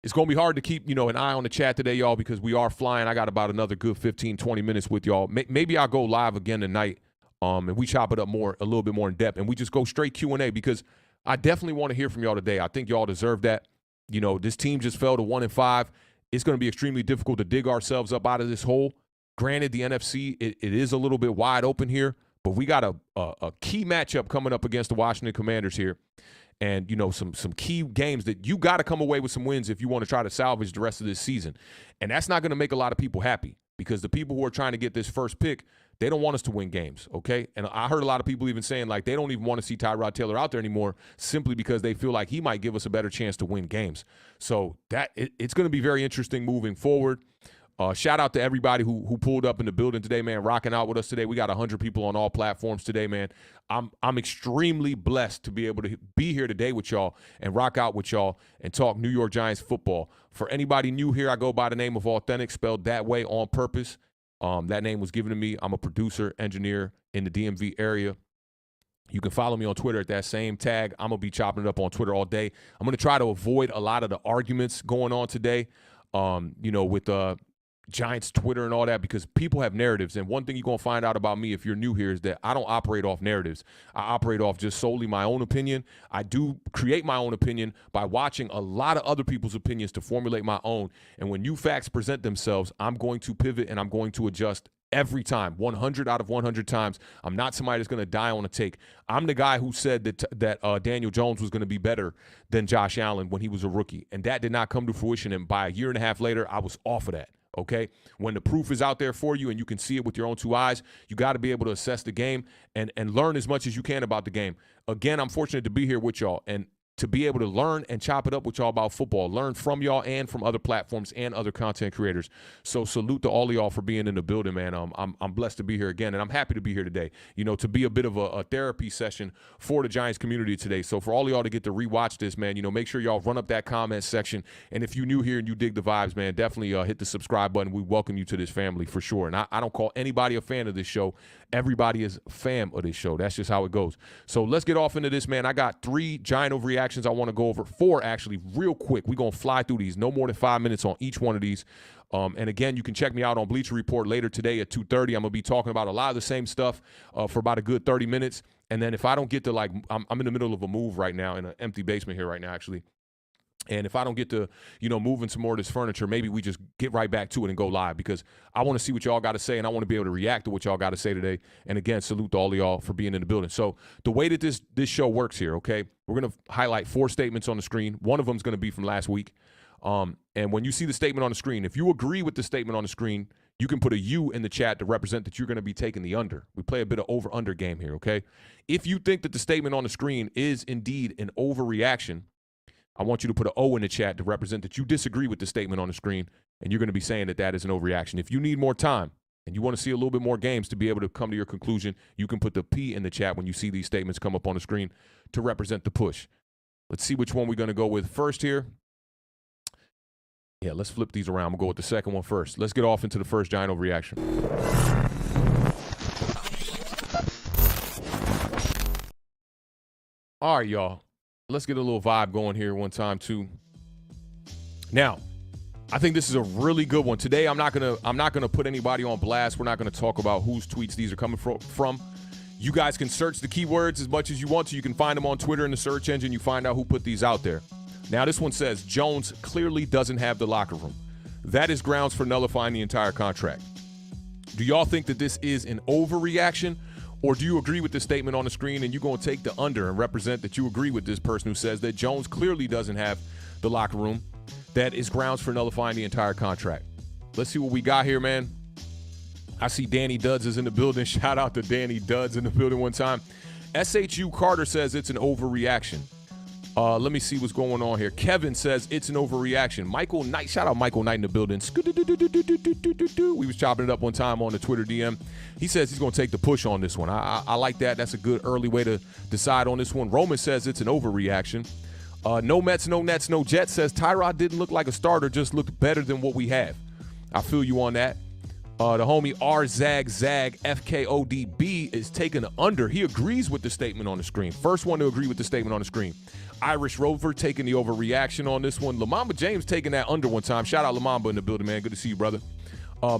it's going to be hard to keep, an eye on the chat today, y'all, because we are flying. I got about another good 15, 20 minutes with y'all. Maybe I'll go live again tonight, and we chop it up a little bit more in depth, and we just go straight Q&A because I definitely want to hear from y'all today. I think y'all deserve that. This team just fell to 1-5. It's going to be extremely difficult to dig ourselves up out of this hole. Granted, the NFC, it is a little bit wide open here, but we got a key matchup coming up against the Washington Commanders here. And, some key games that you got to come away with some wins if you want to try to salvage the rest of this season. And that's not going to make a lot of people happy because the people who are trying to get this first pick, they don't want us to win games, okay? And I heard a lot of people even saying, like, they don't even want to see Tyrod Taylor out there anymore simply because they feel like he might give us a better chance to win games. So it's going to be very interesting moving forward. Shout out to everybody who pulled up in the building today, man, rocking out with us today. We got 100 people on all platforms today, man. I'm extremely blessed to be able to be here today with y'all and rock out with y'all and talk New York Giants football. For anybody new here, I go by the name of Awthentik, spelled that way on purpose. That name was given to me. I'm a producer, engineer in the DMV area. You can follow me on Twitter at that same tag. I'm going to be chopping it up on Twitter all day. I'm going to try to avoid a lot of the arguments going on today, with Giants Twitter and all that, because people have narratives. And one thing you're going to find out about me if you're new here is that I don't operate off narratives. I operate off just solely my own opinion. I do create my own opinion by watching a lot of other people's opinions to formulate my own. And when new facts present themselves, I'm going to pivot and I'm going to adjust every time, 100 out of 100 times. I'm not somebody that's going to die on a take. I'm the guy who said that Daniel Jones was going to be better than Josh Allen when he was a rookie. And that did not come to fruition. And by a year and a half later, I was off of that. Okay, when the proof is out there for you and you can see it with your own 2 eyes, you got to be able to assess the game and learn as much as you can about the game. Again, I'm fortunate to be here with y'all and to be able to learn and chop it up with y'all about football, learn from y'all and from other platforms and other content creators. So salute to all of y'all for being in the building, man. I'm blessed to be here again, and I'm happy to be here today, to be a bit of a therapy session for the Giants community today. So for all of y'all to get to rewatch this, man, make sure y'all run up that comment section. And if you're new here and you dig the vibes, man, definitely hit the subscribe button. We welcome you to this family for sure. And I don't call anybody a fan of this show. Everybody is fam of this show. That's just how it goes. So let's get off into this, man. I got 3 giant overreactions I want to go over, 4 actually, real quick. We're going to fly through these. No more than 5 minutes on each one of these. And again, you can check me out on Bleacher Report later today at 2:30. I'm going to be talking about a lot of the same stuff for about a good 30 minutes. And then if I don't get to, I'm in the middle of a move right now in an empty basement here right now, actually. And if I don't get to, moving some more of this furniture, maybe we just get right back to it and go live because I want to see what y'all got to say and I want to be able to react to what y'all got to say today. And again, salute to all of y'all for being in the building. So the way that this show works here, okay, we're going to highlight 4 statements on the screen. One of them is going to be from last week. And when you see the statement on the screen, if you agree with the statement on the screen, you can put a U in the chat to represent that you're going to be taking the under. We play a bit of over-under game here, okay? If you think that the statement on the screen is indeed an overreaction, I want you to put an O in the chat to represent that you disagree with the statement on the screen, and you're going to be saying that is an overreaction. If you need more time and you want to see a little bit more games to be able to come to your conclusion, you can put the P in the chat when you see these statements come up on the screen to represent the push. Let's see which one we're going to go with first here. Yeah, let's flip these around. I'm going to go with the second one first. Let's get off into the first giant overreaction. All right, y'all. Let's get a little vibe going here one time, too. Now, I think this is a really good one. Today, I'm not gonna put anybody on blast. We're not gonna talk about whose tweets these are coming from. You guys can search the keywords as much as you want to. You can find them on Twitter in the search engine. You find out who put these out there. Now, this one says, Jones clearly doesn't have the locker room. That is grounds for nullifying the entire contract. Do y'all think that this is an overreaction, or do you agree with the statement on the screen and you're going to take the under and represent that you agree with this person who says that Jones clearly doesn't have the locker room? That is grounds for nullifying the entire contract. Let's see what we got here, man. I see Danny Duds is in the building. Shout out to Danny Duds in the building one time. SHU Carter says it's an overreaction. Let me see what's going on here. Kevin says it's an overreaction. Michael Knight, shout out Michael Knight in the building. We was chopping it up one time on the Twitter DM. He says he's going to take the push on this one. I like that. That's a good early way to decide on this one. Roman says it's an overreaction. No Mets, no Nets, no Jets says Tyrod didn't look like a starter, just looked better than what we have. I feel you on that. The homie Zag FKODB is taking the under. He agrees with the statement on the screen. First one to agree with the statement on the screen. Irish Rover taking the overreaction on this one. Lamamba James taking that under one time. Shout out Lamamba in the building, man. Good to see you, brother.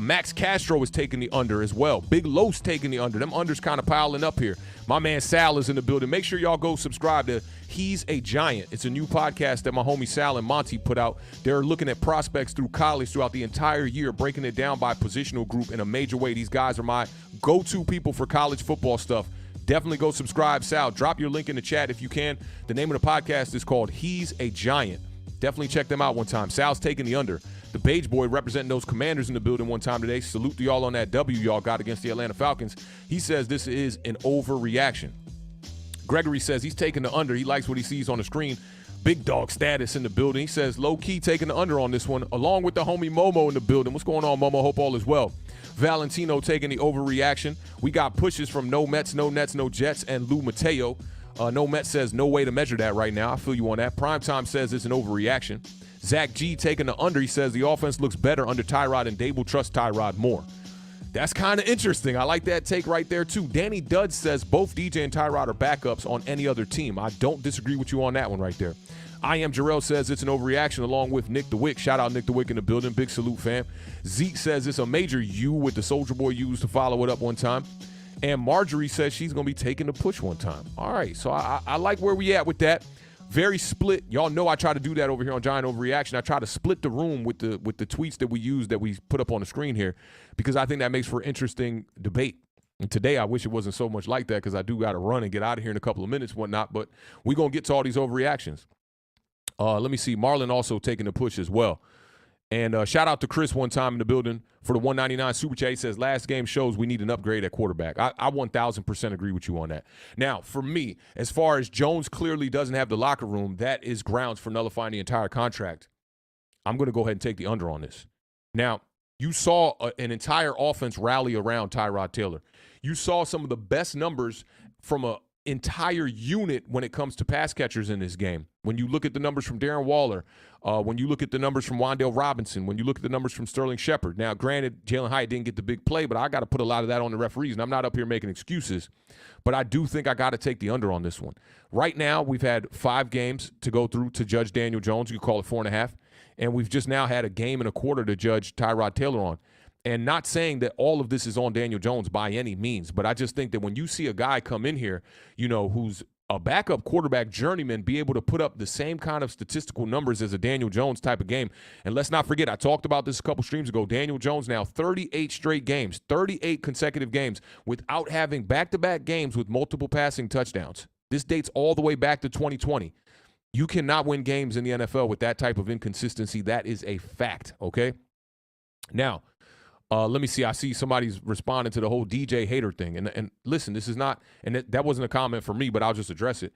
Max Castro is taking the under as well. Big Los taking the under. Them unders kind of piling up here. My man Sal is in the building. Make sure y'all go subscribe to He's a Giant. It's a new podcast that my homie Sal and Monty put out. They're looking at prospects through college throughout the entire year, breaking it down by positional group in a major way. These guys are my go-to people for college football stuff. Definitely go subscribe, Sal. Drop your link in the chat if you can. The name of the podcast is called He's a Giant. Definitely check them out one time. Sal's taking the under. The Beige Boy representing those Commanders in the building one time today. Salute to y'all on that W y'all got against the Atlanta Falcons. He says this is an overreaction. Gregory says he's taking the under. He likes what he sees on the screen. Big dog status in the building. He says low-key taking the under on this one, along with the homie Momo in the building. What's going on, Momo? Hope all is well. Valentino taking the overreaction. We got pushes from No Mets, No Nets, No Jets, and Lou Mateo. No Mets says no way to measure that right now. I feel you on that. Primetime says it's an overreaction. Zach G taking the under. He says the offense looks better under Tyrod and Dave will trust Tyrod more. That's kind of interesting. I like that take right there, too. Danny Dudd says both DJ and Tyrod are backups on any other team. I don't disagree with you on that one right there. I Am Jarrell says it's an overreaction along with Nick the Wick. Shout out Nick the Wick in the building. Big salute, fam. Zeke says it's a major U with the Soldier Boy U's to follow it up one time. And Marjorie says she's going to be taking the push one time. All right, so I like where we at with that. Very split. Y'all know I try to do that over here on Giant Overreaction. I try to split the room with the tweets that we use that we put up on the screen here because I think that makes for interesting debate. And today I wish it wasn't so much like that because I do got to run and get out of here in a couple of minutes and whatnot, but we're going to get to all these overreactions. Let me see. Marlon also taking the push as well. And shout out to Chris one time in the building for the 199 Super Chat. He says, last game shows we need an upgrade at quarterback. I 1,000% agree with you on that. Now, for me, as far as Jones clearly doesn't have the locker room, that is grounds for nullifying the entire contract. I'm going to go ahead and take the under on this. Now, you saw an entire offense rally around Tyrod Taylor. You saw some of the best numbers from an entire unit when it comes to pass catchers in this game. When you look at the numbers from Darren Waller, when you look at the numbers from Wan'Dale Robinson, when you look at the numbers from Sterling Shepard. Now, granted, Jalen Hyatt didn't get the big play, but I got to put a lot of that on the referees, and I'm not up here making excuses. But I do think I got to take the under on this one. Right now, we've had 5 games to go through to judge Daniel Jones. You could call it 4.5. And we've just now had a game and a quarter to judge Tyrod Taylor on. And not saying that all of this is on Daniel Jones by any means, but I just think that when you see a guy come in here, you know, who's a backup quarterback journeyman, be able to put up the same kind of statistical numbers as a Daniel Jones type of game. And let's not forget, I talked about this a couple streams ago, Daniel Jones now 38 straight games, 38 consecutive games without having back-to-back games with multiple passing touchdowns. This dates all the way back to 2020. You cannot win games in the NFL with that type of inconsistency. That is a fact, okay? Now, let me see. I see somebody's responding to the whole DJ hater thing. And listen, this is not, and that wasn't a comment for me, but I'll just address it.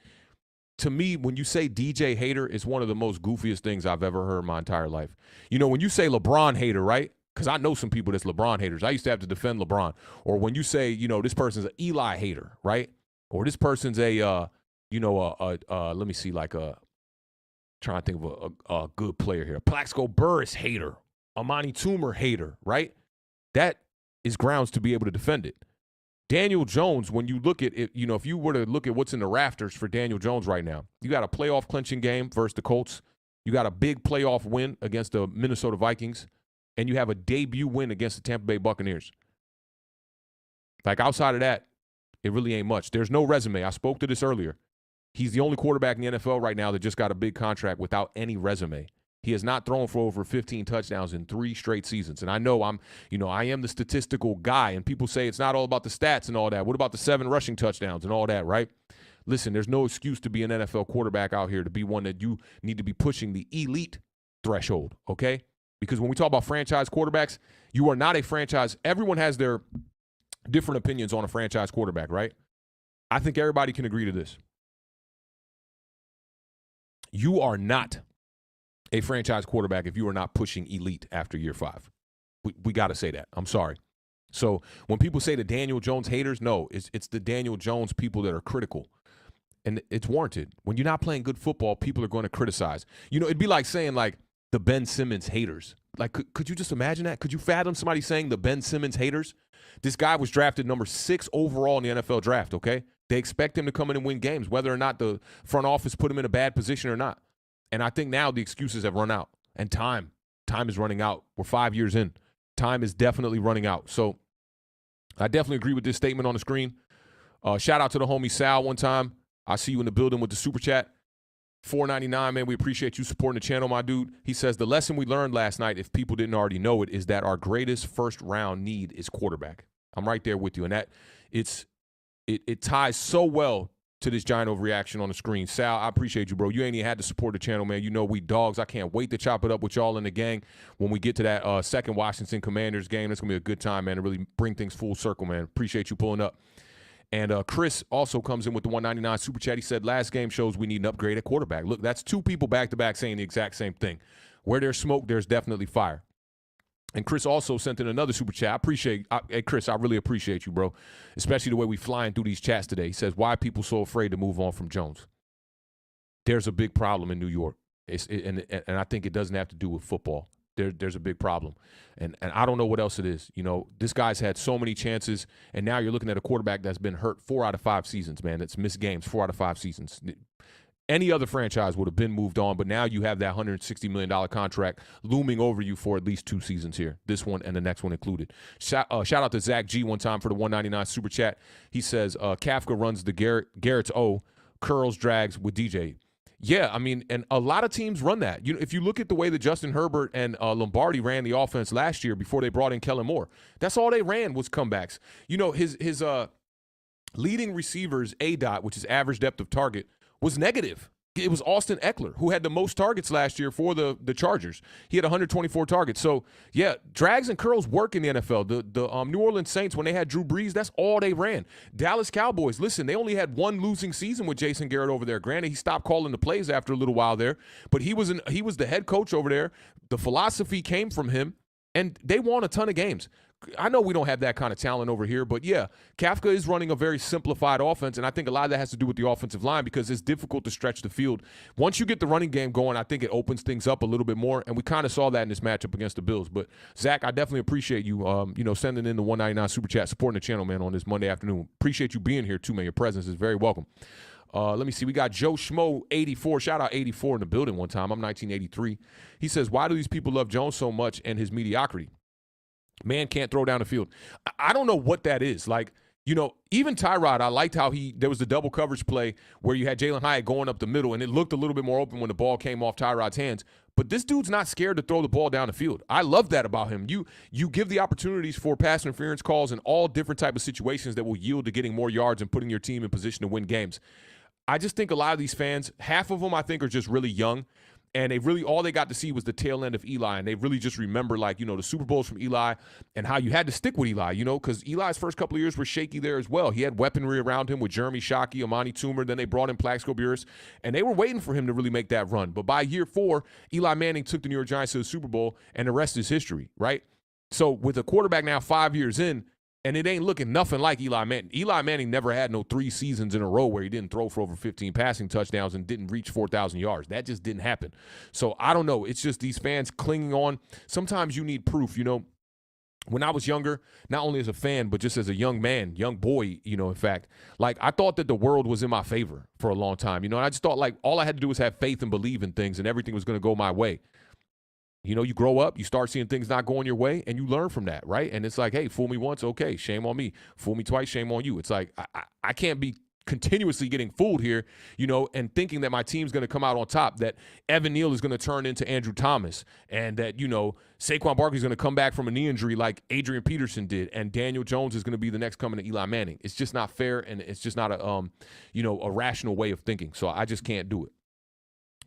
To me, when you say DJ hater, it's one of the most goofiest things I've ever heard in my entire life. You know, when you say LeBron hater, right? Because I know some people that's LeBron haters. I used to have to defend LeBron. Or when you say, you know, this person's an Eli hater, right? Or this person's a, let me see, like trying to think of a good player here. Plaxico Burress hater. Amani Toomer hater, right? That is grounds to be able to defend it. Daniel Jones, when you look at it, you know, if you were to look at what's in the rafters for Daniel Jones right now, you got a playoff clinching game versus the Colts. You got a big playoff win against the Minnesota Vikings, and you have a debut win against the Tampa Bay Buccaneers. Like, outside of that, it really ain't much. There's no resume. I spoke to this earlier. He's the only quarterback in the NFL right now that just got a big contract without any resume. He has not thrown for over 15 touchdowns in 3 straight seasons. And I know I am the statistical guy, and people say it's not all about the stats and all that. What about the 7 rushing touchdowns and all that, right? Listen, there's no excuse to be an NFL quarterback out here to be one that you need to be pushing the elite threshold, okay? Because when we talk about franchise quarterbacks, you are not a franchise. Everyone has their different opinions on a franchise quarterback, right? I think everybody can agree to this. You are not a franchise quarterback if you are not pushing elite after year 5. We got to say that. I'm sorry. So when people say the Daniel Jones haters, no, it's the Daniel Jones people that are critical. And it's warranted. When you're not playing good football, people are going to criticize. You know, it'd be like saying, like, the Ben Simmons haters. Like, could you just imagine that? Could you fathom somebody saying the Ben Simmons haters? This guy was drafted number 6 overall in the NFL draft, okay? They expect him to come in and win games, whether or not the front office put him in a bad position or not. And I think now the excuses have run out. And time is running out. We're 5 years in. Time is definitely running out. So I definitely agree with this statement on the screen. Shout out to the homie Sal one time. I see you in the building with the super chat. $4.99, man. We appreciate you supporting the channel, my dude. He says, the lesson we learned last night, if people didn't already know it, is that our greatest first-round need is quarterback. I'm right there with you. And that it ties so well to this giant overreaction on the screen. Sal, I appreciate you, bro. You ain't even had to support the channel, man. You know we dogs. I can't wait to chop it up with y'all in the gang when we get to that second Washington Commanders game. It's going to be a good time, man, to really bring things full circle, man. Appreciate you pulling up. And Chris also comes in with the $1.99 super chat. He said, last game shows we need an upgrade at quarterback. Look, that's 2 people back-to-back saying the exact same thing. Where there's smoke, there's definitely fire. And Chris also sent in another super chat. Hey, Chris, I really appreciate you, bro, especially the way we flying through these chats today. He says, why are people so afraid to move on from Jones? There's a big problem in New York, and I think it doesn't have to do with football. There's a big problem, and I don't know what else it is. You know, this guy's had so many chances, and now you're looking at a quarterback that's been hurt 4 out of 5 seasons, man. That's missed games 4 out of 5 seasons. Any other franchise would have been moved on, but now you have that $160 million contract looming over you for at least 2 seasons here, this one and the next one included. Shout out to Zach G one time for the $1.99 super chat. He says, Kafka runs the Garrett's O, curls, drags with DJ. Yeah, I mean, and a lot of teams run that. You know, if you look at the way that Justin Herbert and Lombardi ran the offense last year before they brought in Kellen Moore, that's all they ran was comebacks. You know, his leading receivers, ADOT, which is average depth of target, was negative. It was Austin Eckler, who had the most targets last year for the Chargers. He had 124 targets. So, yeah, drags and curls work in the NFL. The New Orleans Saints, when they had Drew Brees, that's all they ran. Dallas Cowboys, listen, they only had 1 losing season with Jason Garrett over there. Granted, he stopped calling the plays after a little while there, but he was the head coach over there. The philosophy came from him, and they won a ton of games. I know we don't have that kind of talent over here, but yeah, Kafka is running a very simplified offense, and I think a lot of that has to do with the offensive line because it's difficult to stretch the field. Once you get the running game going, I think it opens things up a little bit more, and we kind of saw that in this matchup against the Bills. But, Zach, I definitely appreciate you, sending in the $1.99 super chat, supporting the channel, man, on this Monday afternoon. Appreciate you being here, too, man. Your presence is very welcome. Let me see. We got Joe Schmo 84. Shout out 84 in the building one time. I'm 1983. He says, why do these people love Jones so much and his mediocrity? Man can't throw down the field. I don't know what that is. Like, you know, even Tyrod, I liked how there was the double coverage play where you had Jalen Hyatt going up the middle, and it looked a little bit more open when the ball came off Tyrod's hands. But this dude's not scared to throw the ball down the field. I love that about him. You give the opportunities for pass interference calls in all different type of situations that will yield to getting more yards and putting your team in position to win games. I just think a lot of these fans, half of them I think are just really young. And all they got to see was the tail end of Eli. And they really just remember, like, you know, the Super Bowls from Eli and how you had to stick with Eli, you know, because Eli's first couple of years were shaky there as well. He had weaponry around him with Jeremy Shockey, Amani Toomer. Then they brought in Plaxico Burress. And they were waiting for him to really make that run. But by year 4, Eli Manning took the New York Giants to the Super Bowl, and the rest is history, right? So with a quarterback now 5 years in, and it ain't looking nothing like Eli Manning. Eli Manning never had no 3 seasons in a row where he didn't throw for over 15 passing touchdowns and didn't reach 4,000 yards. That just didn't happen. So I don't know. It's just these fans clinging on. Sometimes you need proof, you know. when I was younger, not only as a fan, but just as a young man, young boy, in fact, like I thought that the world was in my favor for a long time, and I just thought like all I had to do was have faith and believe in things and everything was going to go my way. You grow up, you start seeing things not going your way, and you learn from that, right? And it's like, hey, fool me once, okay, shame on me. Fool me twice, shame on you. It's like I can't be continuously getting fooled here, and thinking that my team's going to come out on top, that Evan Neal is going to turn into Andrew Thomas, and that, Saquon Barkley's going to come back from a knee injury like Adrian Peterson did, and Daniel Jones is going to be the next coming to Eli Manning. It's just not fair, and it's just not a rational way of thinking. So I just can't do it.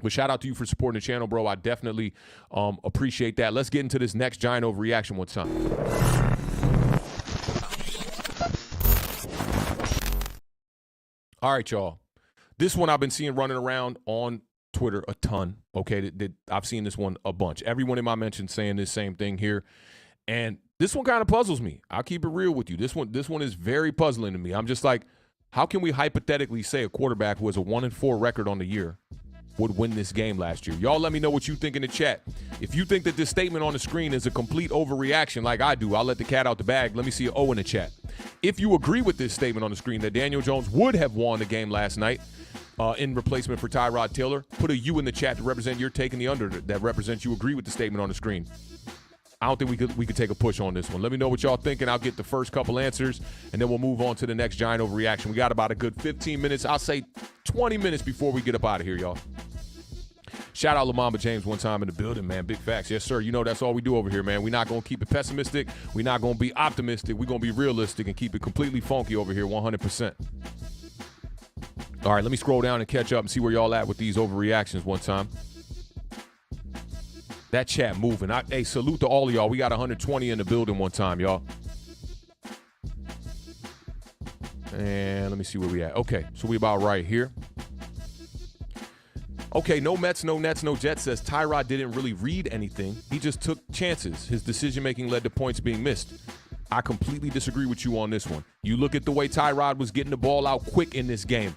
But shout out to you for supporting the channel, bro. I definitely appreciate that. Let's get into this next giant overreaction one time. All right, y'all. This one I've been seeing running around on Twitter a ton, okay? I've seen this one a bunch. Everyone in my mention saying this same thing here. And this one kind of puzzles me. I'll keep it real with you. This one is very puzzling to me. I'm just like, how can we hypothetically say a quarterback who has a 1-4 record on the year would win this game last year? Y'all let me know what you think in the chat. If you think that this statement on the screen is a complete overreaction like I do, I'll let the cat out the bag. Let me see an O in the chat. If you agree with this statement on the screen that Daniel Jones would have won the game last night in replacement for Tyrod Taylor, put a U in the chat to represent your take in the under that represents you agree with the statement on the screen. I don't think we could take a push on this one. Let me know what y'all think, and I'll get the first couple answers, and then we'll move on to the next giant overreaction. We got about a good 15 minutes. I'll say 20 minutes before we get up out of here, y'all. Shout out Lamamba James one time in the building, man. Big facts. Yes, sir. That's all we do over here, man. We're not going to keep it pessimistic. We're not going to be optimistic. We're going to be realistic and keep it completely funky over here 100%. All right, let me scroll down and catch up and see where y'all at with these overreactions one time. That chat moving. Hey, salute to all of y'all. We got 120 in the building one time, y'all. And let me see where we at. Okay, so we about right here. Okay, no Mets, no Nets, no Jets says Tyrod didn't really read anything. He just took chances. His decision-making led to points being missed. I completely disagree with you on this one. You look at the way Tyrod was getting the ball out quick in this game.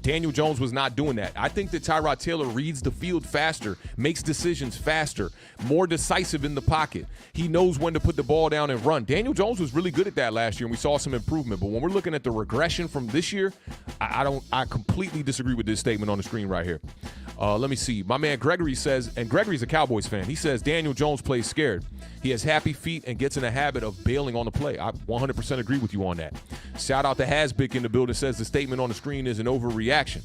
Daniel Jones was not doing that. I think that Tyrod Taylor reads the field faster, makes decisions faster, more decisive in the pocket. He knows when to put the ball down and run. Daniel Jones was really good at that last year, and we saw some improvement. But when we're looking at the regression from this year, I completely disagree with this statement on the screen right here. Let me see. My man Gregory says, and Gregory's a Cowboys fan, he says Daniel Jones plays scared. He has happy feet and gets in a habit of bailing on the play. I 100% agree with you on that. Shout out to Hasbick in the building, says the statement on the screen is an overreaction.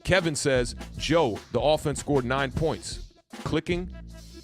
Kevin says, Joe, the offense scored 9 points. Clicking?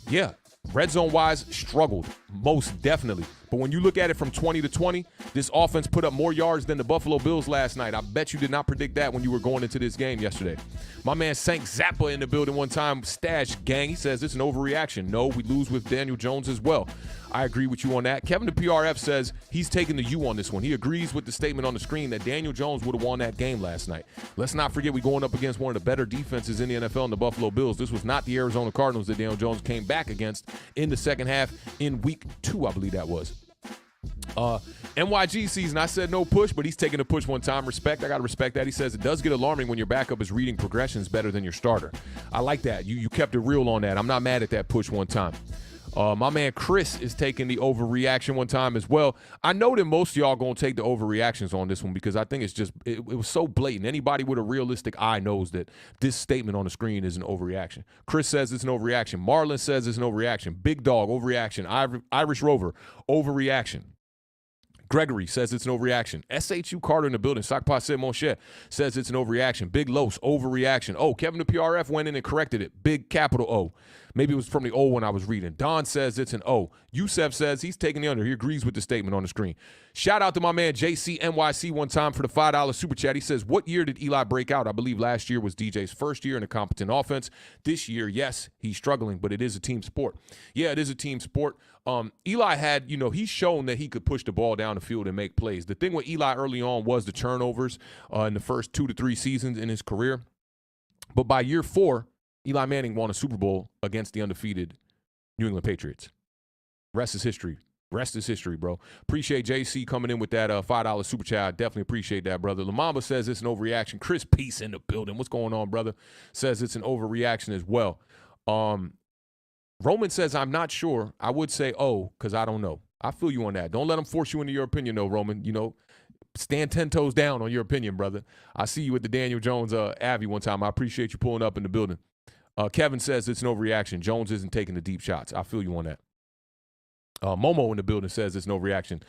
Yeah. Red zone wise, struggled. Most definitely. But when you look at it from 20 to 20, this offense put up more yards than the Buffalo Bills last night. I bet you did not predict that when you were going into this game yesterday. My man Sank Zappa in the building one time, Stash Gang, he says it's an overreaction. No, we lose with Daniel Jones as well. I agree with you on that. Kevin the PRF says he's taking the U on this one. He agrees with the statement on the screen that Daniel Jones would have won that game last night. Let's not forget we're going up against one of the better defenses in the NFL in the Buffalo Bills. This was not the Arizona Cardinals that Daniel Jones came back against in the second half in week 2, I believe that was. NYG season, I said no push, but he's taking a push one time. Respect. I got to respect that. He says it does get alarming when your backup is reading progressions better than your starter. I like that. You kept it real on that. I'm not mad at that push one time. My man Chris is taking the overreaction one time as well. I know that most of y'all going to take the overreactions on this one because I think it's just, it was so blatant. Anybody with a realistic eye knows that this statement on the screen is an overreaction. Chris says it's an overreaction. Marlon says it's an overreaction. Big Dog, overreaction. Irish Rover, overreaction. Gregory says it's an overreaction. SHU Carter in the building. Sakpa said Moshe says it's an overreaction. Big Los, overreaction. Oh, Kevin the PRF went in and corrected it. Big capital O. Maybe it was from the O when I was reading. Don says it's an O. Yusef says he's taking the under. He agrees with the statement on the screen. Shout out to my man JCNYC one time for the $5 super chat. He says, what year did Eli break out? I believe last year was DJ's first year in a competent offense. This year, yes, he's struggling, but it is a team sport. Yeah, it is a team sport. Eli had, he's shown that he could push the ball down the field and make plays. The thing with Eli early on was the turnovers in the first 2 to 3 seasons in his career. But by year 4, Eli Manning won a Super Bowl against the undefeated New England Patriots. Rest is history. Rest is history, bro. Appreciate JC coming in with that $5 super chat. I definitely appreciate that, brother. Lamamba says it's an overreaction. Chris Peace in the building. What's going on, brother? Says it's an overreaction as well. Roman says, I'm not sure. I would say, because I don't know. I feel you on that. Don't let them force you into your opinion, though, Roman. Stand 10 toes down on your opinion, brother. I see you at the Daniel Jones Avi one time. I appreciate you pulling up in the building. Kevin says it's an overreaction. Jones isn't taking the deep shots. I feel you on that. Momo in the building says it's no reaction.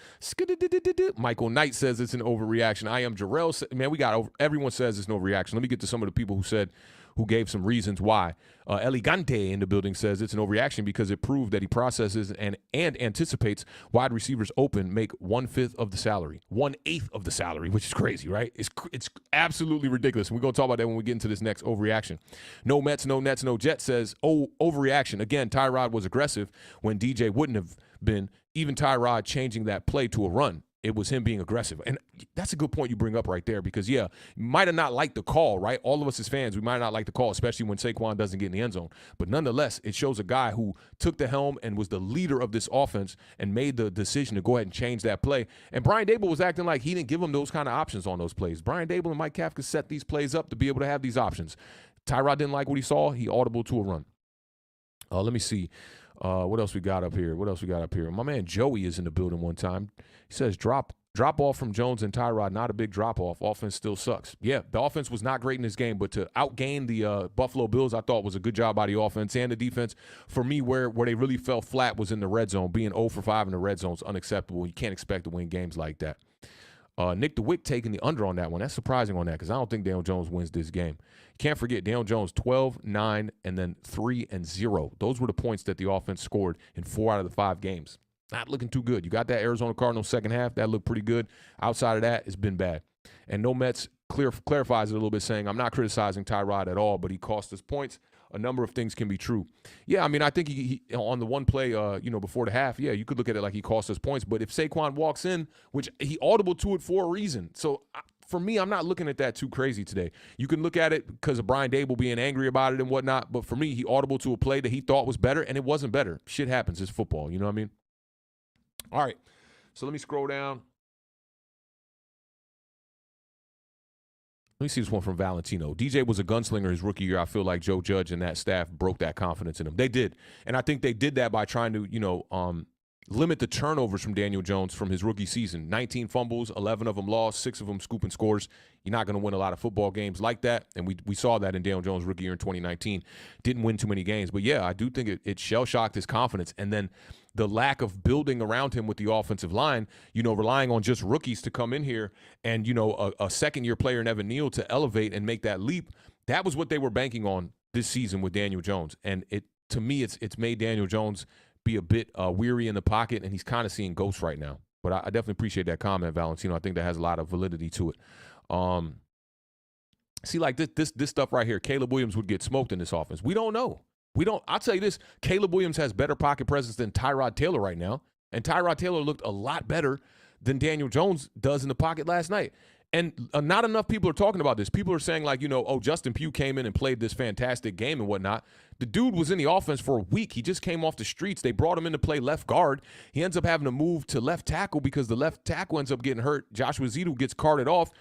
Michael Knight says it's an overreaction. I am Jarrell. Man, everyone says it's no reaction. Let me get to some of the people who gave some reasons why. Elegante in the building says it's an overreaction because it proved that he processes and anticipates wide receivers open make 1/5 of the salary, 1/8 of the salary, which is crazy, right? It's absolutely ridiculous. We're going to talk about that when we get into this next overreaction. No Mets, no Nets, no Jets says, overreaction. Again, Tyrod was aggressive when DJ wouldn't have been. Even Tyrod changing that play to a run. It was him being aggressive. And that's a good point you bring up right there because, yeah, might have not liked the call, right? All of us as fans, we might not like the call, especially when Saquon doesn't get in the end zone. But nonetheless, it shows a guy who took the helm and was the leader of this offense and made the decision to go ahead and change that play. And Brian Dable was acting like he didn't give him those kind of options on those plays. Brian Dable and Mike Kafka set these plays up to be able to have these options. Tyrod didn't like what he saw. He audible to a run. Let me see. What else we got up here? My man Joey is in the building one time. He says, drop off from Jones and Tyrod, not a big drop off. Offense still sucks. Yeah, the offense was not great in this game, but to outgain the Buffalo Bills, I thought was a good job by the offense and the defense. For me, where they really fell flat was in the red zone. Being 0 for 5 in the red zone is unacceptable. You can't expect to win games like that. Nick DeWitt taking the under on that one. That's surprising on that because I don't think Daniel Jones wins this game. Can't forget, Daniel Jones 12, 9, and then 3 and 0. Those were the points that the offense scored in 4 out of the 5 games. Not looking too good. You got that Arizona Cardinals second half. That looked pretty good. Outside of that, it's been bad. And No Mets clarifies it a little bit, saying, I'm not criticizing Tyrod at all, but he cost us points. A number of things can be true. Yeah, I mean, I think he on the one play, before the half, yeah, you could look at it like he cost us points. But if Saquon walks in, which he audible to it for a reason. So for me, I'm not looking at that too crazy today. You can look at it because of Brian Dable being angry about it and whatnot. But for me, he audible to a play that he thought was better, and it wasn't better. Shit happens. It's football. You know what I mean? All right. So let me scroll down. Let me see this one from Valentino. DJ was a gunslinger his rookie year. I feel like Joe Judge and that staff broke that confidence in him. They did. And I think they did that by trying to, limit the turnovers from Daniel Jones from his rookie season. 19 fumbles, 11 of them lost, 6 of them scooping scores. You're not going to win a lot of football games like that. And we saw that in Daniel Jones' rookie year in 2019. Didn't win too many games. But, yeah, I do think it shell-shocked his confidence. And then the lack of building around him with the offensive line, relying on just rookies to come in here and, a second-year player in Evan Neal to elevate and make that leap, that was what they were banking on this season with Daniel Jones. And to me, it's made Daniel Jones be a bit weary in the pocket, and he's kind of seeing ghosts right now. But I definitely appreciate that comment, Valentino. I think that has a lot of validity to it. See, like this stuff right here, Caleb Williams would get smoked in this offense. We don't know. I'll tell you this, Caleb Williams has better pocket presence than Tyrod Taylor right now, and Tyrod Taylor looked a lot better than Daniel Jones does in the pocket last night. And not enough people are talking about this. People are saying like, Justin Pugh came in and played this fantastic game and whatnot. The dude was in the offense for a week. He just came off the streets. They brought him in to play left guard. He ends up having to move to left tackle because the left tackle ends up getting hurt. Joshua Zito gets carted off.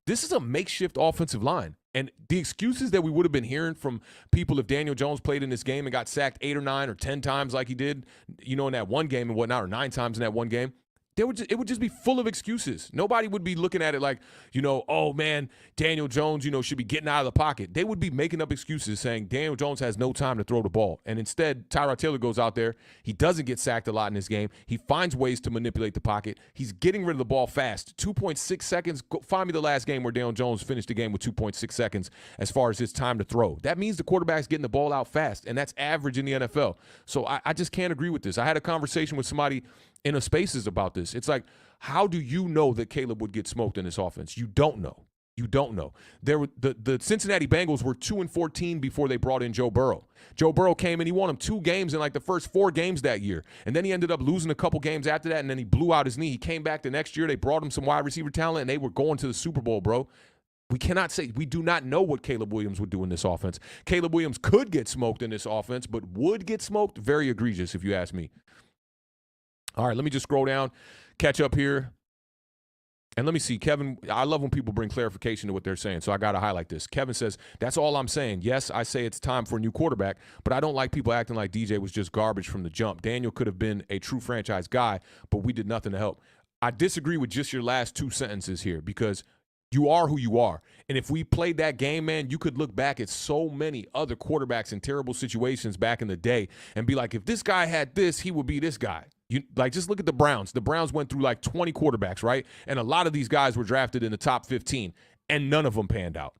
This is a makeshift offensive line. And the excuses that we would have been hearing from people if Daniel Jones played in this game and got sacked 8 or 9 or 10 times like he did, in that one game and whatnot, or 9 times in that one game, it would just be full of excuses. Nobody would be looking at it like, oh, man, Daniel Jones, should be getting out of the pocket. They would be making up excuses saying Daniel Jones has no time to throw the ball. And instead, Tyrod Taylor goes out there. He doesn't get sacked a lot in this game. He finds ways to manipulate the pocket. He's getting rid of the ball fast. 2.6 seconds. Find me the last game where Daniel Jones finished the game with 2.6 seconds as far as his time to throw. That means the quarterback's getting the ball out fast, and that's average in the NFL. So I just can't agree with this. I had a conversation with somebody in a Spaces about this. It's like, how do you know that Caleb would get smoked in this offense? You don't know. You don't know. The Cincinnati Bengals were 2-14 before they brought in Joe Burrow. Joe Burrow came in, he won them 2 games in like the first 4 games that year. And then he ended up losing a couple games after that, and then he blew out his knee. He came back the next year. They brought him some wide receiver talent, and they were going to the Super Bowl, bro. We do not know what Caleb Williams would do in this offense. Caleb Williams could get smoked in this offense, but would get smoked? Very egregious, if you ask me. All right, let me just scroll down, catch up here. And let me see, Kevin, I love when people bring clarification to what they're saying, so I got to highlight this. Kevin says, that's all I'm saying. Yes, I say it's time for a new quarterback, but I don't like people acting like DJ was just garbage from the jump. Daniel could have been a true franchise guy, but we did nothing to help. I disagree with just your last two sentences here because you are who you are. And if we played that game, man, you could look back at so many other quarterbacks in terrible situations back in the day and be like, if this guy had this, he would be this guy. You like just look at the Browns. The Browns went through like 20 quarterbacks, right? And a lot of these guys were drafted in the top 15, and none of them panned out.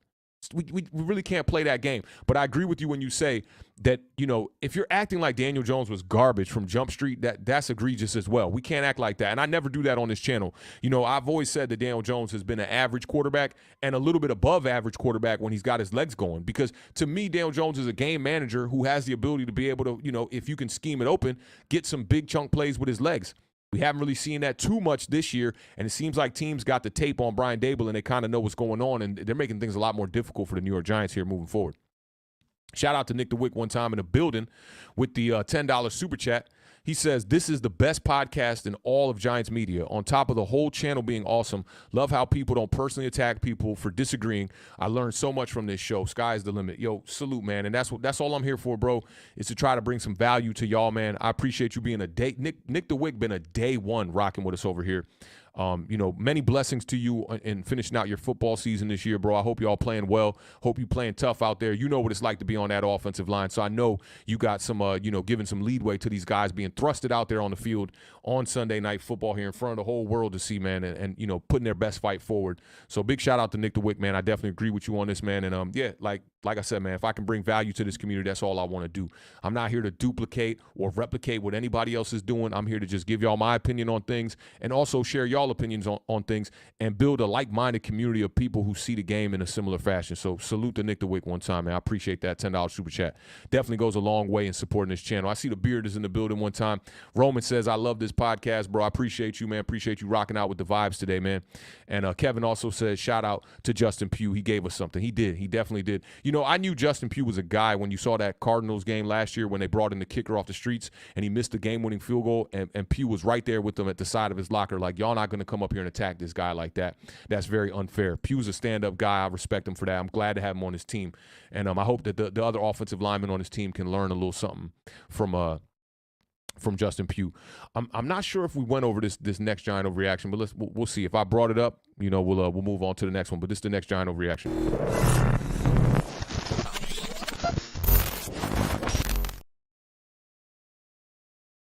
We really can't play that game. But I agree with you when you say that, you know, if you're acting like Daniel Jones was garbage from Jump Street, that's egregious as well. We can't act like that. And I never do that on this channel. You know, I've always said that Daniel Jones has been an average quarterback and a little bit above average quarterback when he's got his legs going. Because to me, Daniel Jones is a game manager who has the ability to be able to, you know, if you can scheme it open, get some big chunk plays with his legs. We haven't really seen that too much this year, and it seems like teams got the tape on Brian Daboll, and they kind of know what's going on, and they're making things a lot more difficult for the New York Giants here moving forward. Shout out to Nick DeWick one time in the building with the $10 super chat. He says, this is the best podcast in all of Giants media. On top of the whole channel being awesome, love how people don't personally attack people for disagreeing. I learned so much from this show. Sky's the limit. Yo, salute, man. And that's all I'm here for, bro, is to try to bring some value to y'all, man. I appreciate you being a day. Nick DeWick been a day one rocking with us over here. You know, many blessings to you in finishing out your football season this year, bro. I hope y'all playing well. Hope you playing tough out there. You know what it's like to be on that offensive line. So I know you got some, you know, giving some leadway to these guys being thrusted out there on the field on Sunday Night Football here in front of the whole world to see, man, and you know, putting their best fight forward. So big shout out to Nick DeWick, man. I definitely agree with you on this, man. And yeah, like I said, man, if I can bring value to this community, that's all I want to do. I'm not here to duplicate or replicate what anybody else is doing. I'm here to just give y'all my opinion on things and also share y'all opinions on things and build a like-minded community of people who see the game in a similar fashion. So salute to Nick DeWick one time, man. I appreciate that $10 super chat. Definitely goes a long way in supporting this channel. I see the beard is in the building one time. Roman says, I love this podcast, bro. I appreciate you, man. Appreciate you rocking out with the vibes today, man. And Kevin also says, shout out to Justin Pugh. He gave us something. He did. He definitely did. You know, I knew Justin Pugh was a guy when you saw that Cardinals game last year when they brought in the kicker off the streets and he missed the game-winning field goal, and Pugh was right there with them at the side of his locker like, y'all not going to come up here and attack this guy like that. That's very unfair. Pugh's a stand-up guy. I respect him for that. I'm glad to have him on his team. And I hope that the other offensive linemen on his team can learn a little something from Justin Pugh. I'm not sure if we went over this next giant overreaction, but we'll see. If I brought it up, you know, we'll move on to the next one. But this is the next giant overreaction.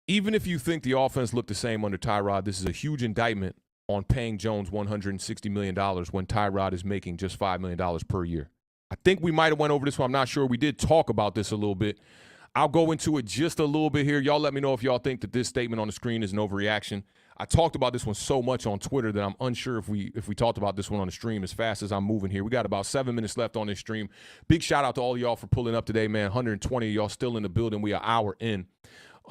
Even if you think the offense looked the same under Tyrod, this is a huge indictment on paying Jones $160 million when Tyrod is making just $5 million per year. I think we might have went over this one. I'm not sure. We did talk about this a little bit. I'll go into it just a little bit here. Y'all let me know if y'all think that this statement on the screen is an overreaction. I talked about this one so much on Twitter that I'm unsure if we talked about this one on the stream as fast as I'm moving here. We got about 7 minutes left on this stream. Big shout out to all of y'all for pulling up today, man. 120 of y'all still in the building. We are an hour in.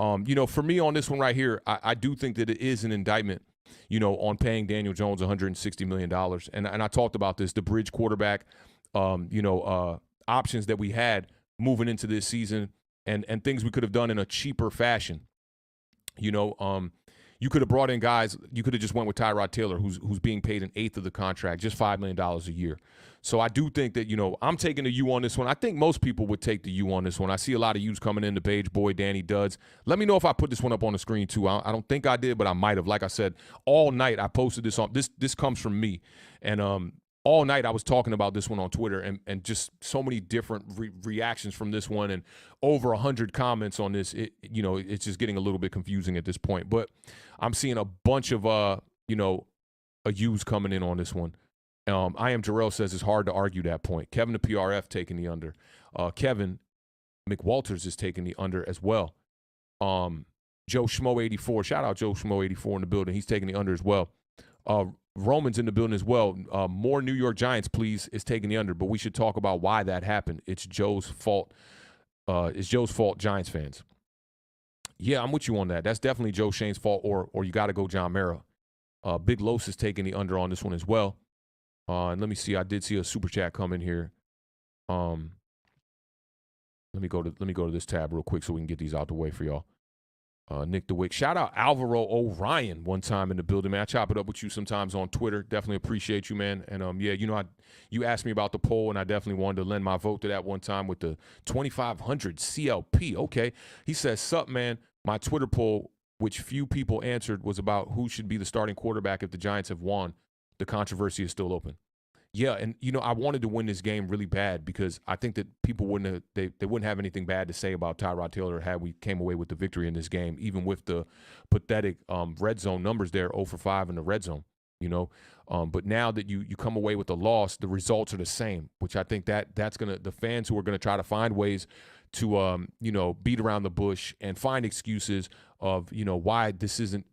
You know, for me on this one right here, I do think that it is an indictment, you know, on paying Daniel Jones $160 million. And I talked about this, the bridge quarterback, you know, options that we had moving into this season and things we could have done in a cheaper fashion. You know, you could have brought in guys. You could have just went with Tyrod Taylor, who's being paid an eighth of the contract, just $5 million a year. So I do think that, you know, I'm taking the U on this one. I think most people would take the U on this one. I see a lot of U's coming in, the Page Boy, Danny Duds. Let me know if I put this one up on the screen too. I don't think I did, but I might have. Like I said, all night I posted this on. This comes from me. And all night I was talking about this one on Twitter and just so many different reactions from this one and over 100 comments on this. You know, it's just getting a little bit confusing at this point. But I'm seeing a bunch of, you know, U's coming in on this one. I Am Jarrell says it's hard to argue that point. Kevin the PRF taking the under. Kevin McWalters is taking the under as well. Joe Schmo 84, shout out Joe Schmo 84 in the building. He's taking the under as well. Roman's in the building as well. More New York Giants, please, is taking the under, but we should talk about why that happened. It's Joe's fault. It's Joe's fault, Giants fans. Yeah, I'm with you on that. That's definitely Joe Shane's fault, or you got to go John Mara. Big Los is taking the under on this one as well. And let me see. I did see a super chat come in here. Let me go to this tab real quick so we can get these out the way for y'all. Nick DeWick. Shout out Alvaro Orion one time in the building, man. I chop it up with you sometimes on Twitter. Definitely appreciate you, man. And yeah, you know, you asked me about the poll, and I definitely wanted to lend my vote to that one time with the 2,500 CLP. Okay. He says, sup, man. My Twitter poll, which few people answered, was about who should be the starting quarterback if the Giants have won. The controversy is still open. Yeah, and you know, I wanted to win this game really bad because I think that people wouldn't have anything bad to say about Tyrod Taylor had we came away with the victory in this game, even with the pathetic red zone numbers there, 0 for 5 in the red zone, you know. But now that you come away with a loss, the results are the same, which I think that's gonna, the fans who are gonna try to find ways to you know, beat around the bush and find excuses of, you know, why this isn't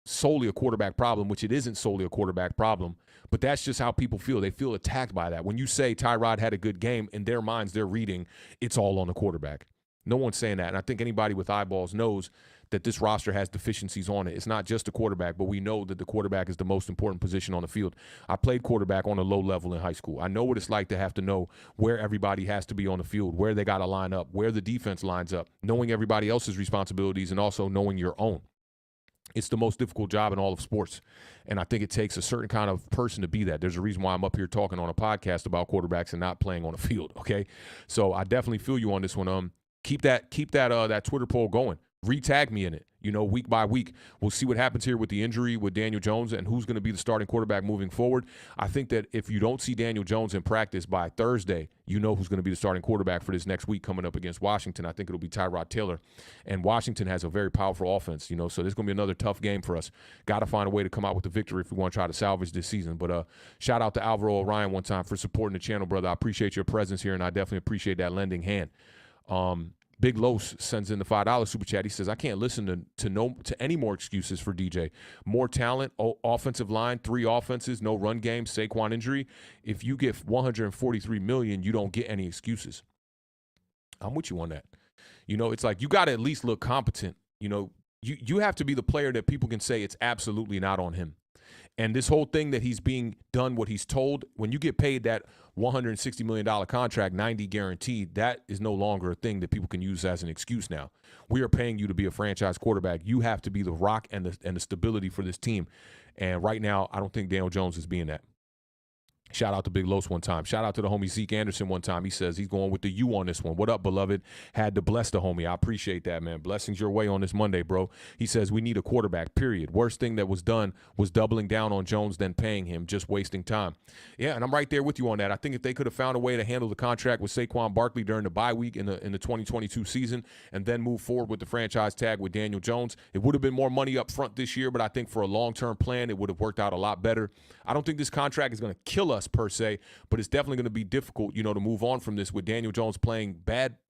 solely a quarterback problem, which it isn't solely a quarterback problem, but that's just how people feel. They feel attacked by that. When you say Tyrod had a good game, in their minds, they're reading it's all on the quarterback. No one's saying that. And I think anybody with eyeballs knows that this roster has deficiencies on it. It's not just the quarterback, but we know that the quarterback is the most important position on the field. I played quarterback on a low level in high school. I know what it's like to have to know where everybody has to be on the field, where they got to line up, where the defense lines up, knowing everybody else's responsibilities and also knowing your own. It's the most difficult job in all of sports, and I think it takes a certain kind of person to be that. There's a reason why I'm up here talking on a podcast about quarterbacks and not playing on a field, okay? So I definitely feel you on this one. Keep that Twitter poll going. Retag me in it, you know, week by week. We'll see what happens here with the injury with Daniel Jones and who's going to be the starting quarterback moving forward. I think that if you don't see Daniel Jones in practice by Thursday, you know who's going to be the starting quarterback for this next week coming up against Washington. I think it'll be Tyrod Taylor. And Washington has a very powerful offense, you know, so there's going to be another tough game for us. Got to find a way to come out with the victory if we want to try to salvage this season. But shout out to Alvaro Orion one time for supporting the channel, brother. I appreciate your presence here, and I definitely appreciate that lending hand. Big Los sends in the $5 super chat. He says, I can't listen to any more excuses for DJ. More talent, offensive line, 3 offenses, no run game, Saquon injury. If you get $143 million, you don't get any excuses. I'm with you on that. You know, it's like you got to at least look competent. You know, you have to be the player that people can say it's absolutely not on him. And this whole thing that he's being done what he's told, when you get paid that $160 million contract, 90 guaranteed, that is no longer a thing that people can use as an excuse now. We are paying you to be a franchise quarterback. You have to be the rock and the stability for this team. And right now, I don't think Daniel Jones is being that. Shout out to Big Los one time. Shout out to the homie Zeke Anderson one time. He says he's going with the U on this one. What up, beloved? Had to bless the homie. I appreciate that, man. Blessings your way on this Monday, bro. He says we need a quarterback, period. Worst thing that was done was doubling down on Jones than paying him, just wasting time. Yeah, and I'm right there with you on that. I think if they could have found a way to handle the contract with Saquon Barkley during the bye week in the 2022 season and then move forward with the franchise tag with Daniel Jones, it would have been more money up front this year, but I think for a long-term plan, it would have worked out a lot better. I don't think this contract is going to kill us per se, but it's definitely going to be difficult, you know, to move on from this with Daniel Jones playing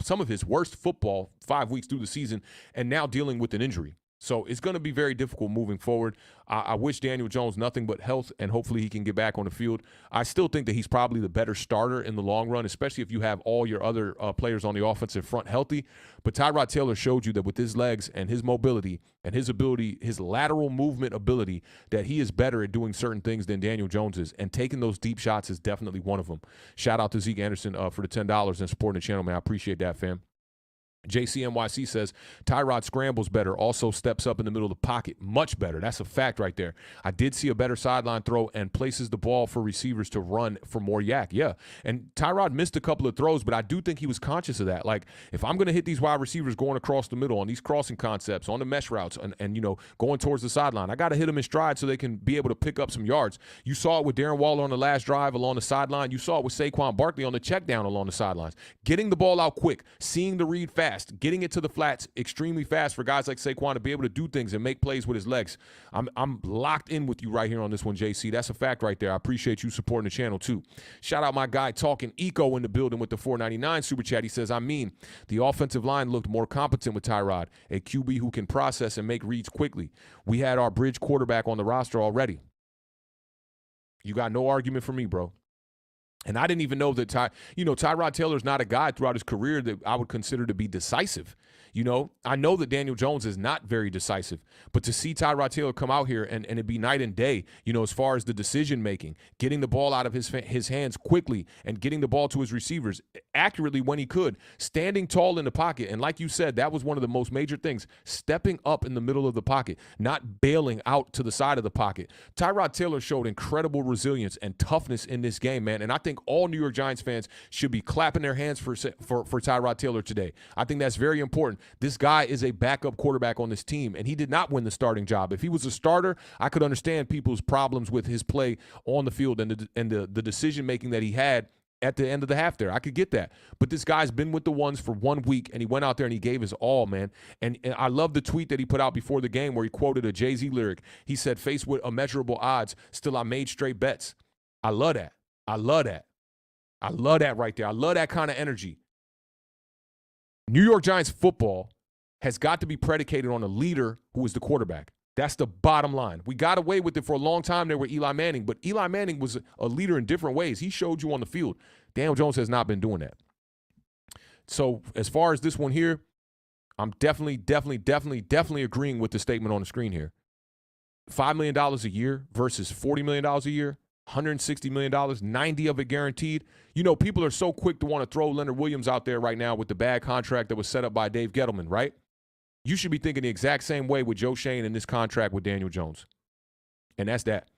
some of his worst football 5 weeks through the season and now dealing with an injury. So it's going to be very difficult moving forward. I wish Daniel Jones nothing but health, and hopefully he can get back on the field. I still think that he's probably the better starter in the long run, especially if you have all your other players on the offensive front healthy. But Tyrod Taylor showed you that with his legs and his mobility and his ability, his lateral movement ability, that he is better at doing certain things than Daniel Jones is. And taking those deep shots is definitely one of them. Shout out to Zeke Anderson for the $10 and supporting the channel, man. I appreciate that, fam. JCNYC says, Tyrod scrambles better, also steps up in the middle of the pocket. Much better. That's a fact right there. I did see a better sideline throw and places the ball for receivers to run for more yak. Yeah. And Tyrod missed a couple of throws, but I do think he was conscious of that. Like, if I'm going to hit these wide receivers going across the middle on these crossing concepts, on the mesh routes, and you know, going towards the sideline, I got to hit them in stride so they can be able to pick up some yards. You saw it with Darren Waller on the last drive along the sideline. You saw it with Saquon Barkley on the check down along the sidelines. Getting the ball out quick, seeing the read fast, getting it to the flats extremely fast for guys like Saquon to be able to do things and make plays with his legs. I'm locked in with you right here on this one, JC. That's a fact right there. I appreciate you supporting the channel too. Shout out my guy Talking Eco in the building with the $4.99 super chat. He says, the offensive line looked more competent with Tyrod, a QB who can process and make reads quickly. We had our bridge quarterback on the roster already. You got no argument for me, bro. And I didn't even know that Tyrod Taylor's not a guy throughout his career that I would consider to be decisive. I know that Daniel Jones is not very decisive, but to see Tyrod Taylor come out here and it be night and day, as far as the decision making, getting the ball out of his hands quickly and getting the ball to his receivers accurately when he could, standing tall in the pocket. And like you said, that was one of the most major things, stepping up in the middle of the pocket, not bailing out to the side of the pocket. Tyrod Taylor showed incredible resilience and toughness in this game, man. And I think all New York Giants fans should be clapping their hands for Tyrod Taylor today. I think that's very important. This guy is a backup quarterback on this team, and he did not win the starting job. If he was a starter, I could understand people's problems with his play on the field and the decision-making that he had at the end of the half there. I could get that. But this guy's been with the ones for 1 week, and he went out there and he gave his all, man. And I love the tweet that he put out before the game where he quoted a Jay-Z lyric. He said, "Faced with immeasurable odds, still I made straight bets." I love that. I love that. I love that right there. I love that kind of energy. New York Giants football has got to be predicated on a leader who is the quarterback. That's the bottom line. We got away with it for a long time there with Eli Manning, but Eli Manning was a leader in different ways. He showed you on the field. Daniel Jones has not been doing that. So as far as this one here, I'm definitely agreeing with the statement on the screen here. $5 million a year versus $40 million a year. $160 million, 90 of it guaranteed. People are so quick to want to throw Leonard Williams out there right now with the bad contract that was set up by Dave Gettleman, right? You should be thinking the exact same way with Joe Shane and this contract with Daniel Jones. And that's that.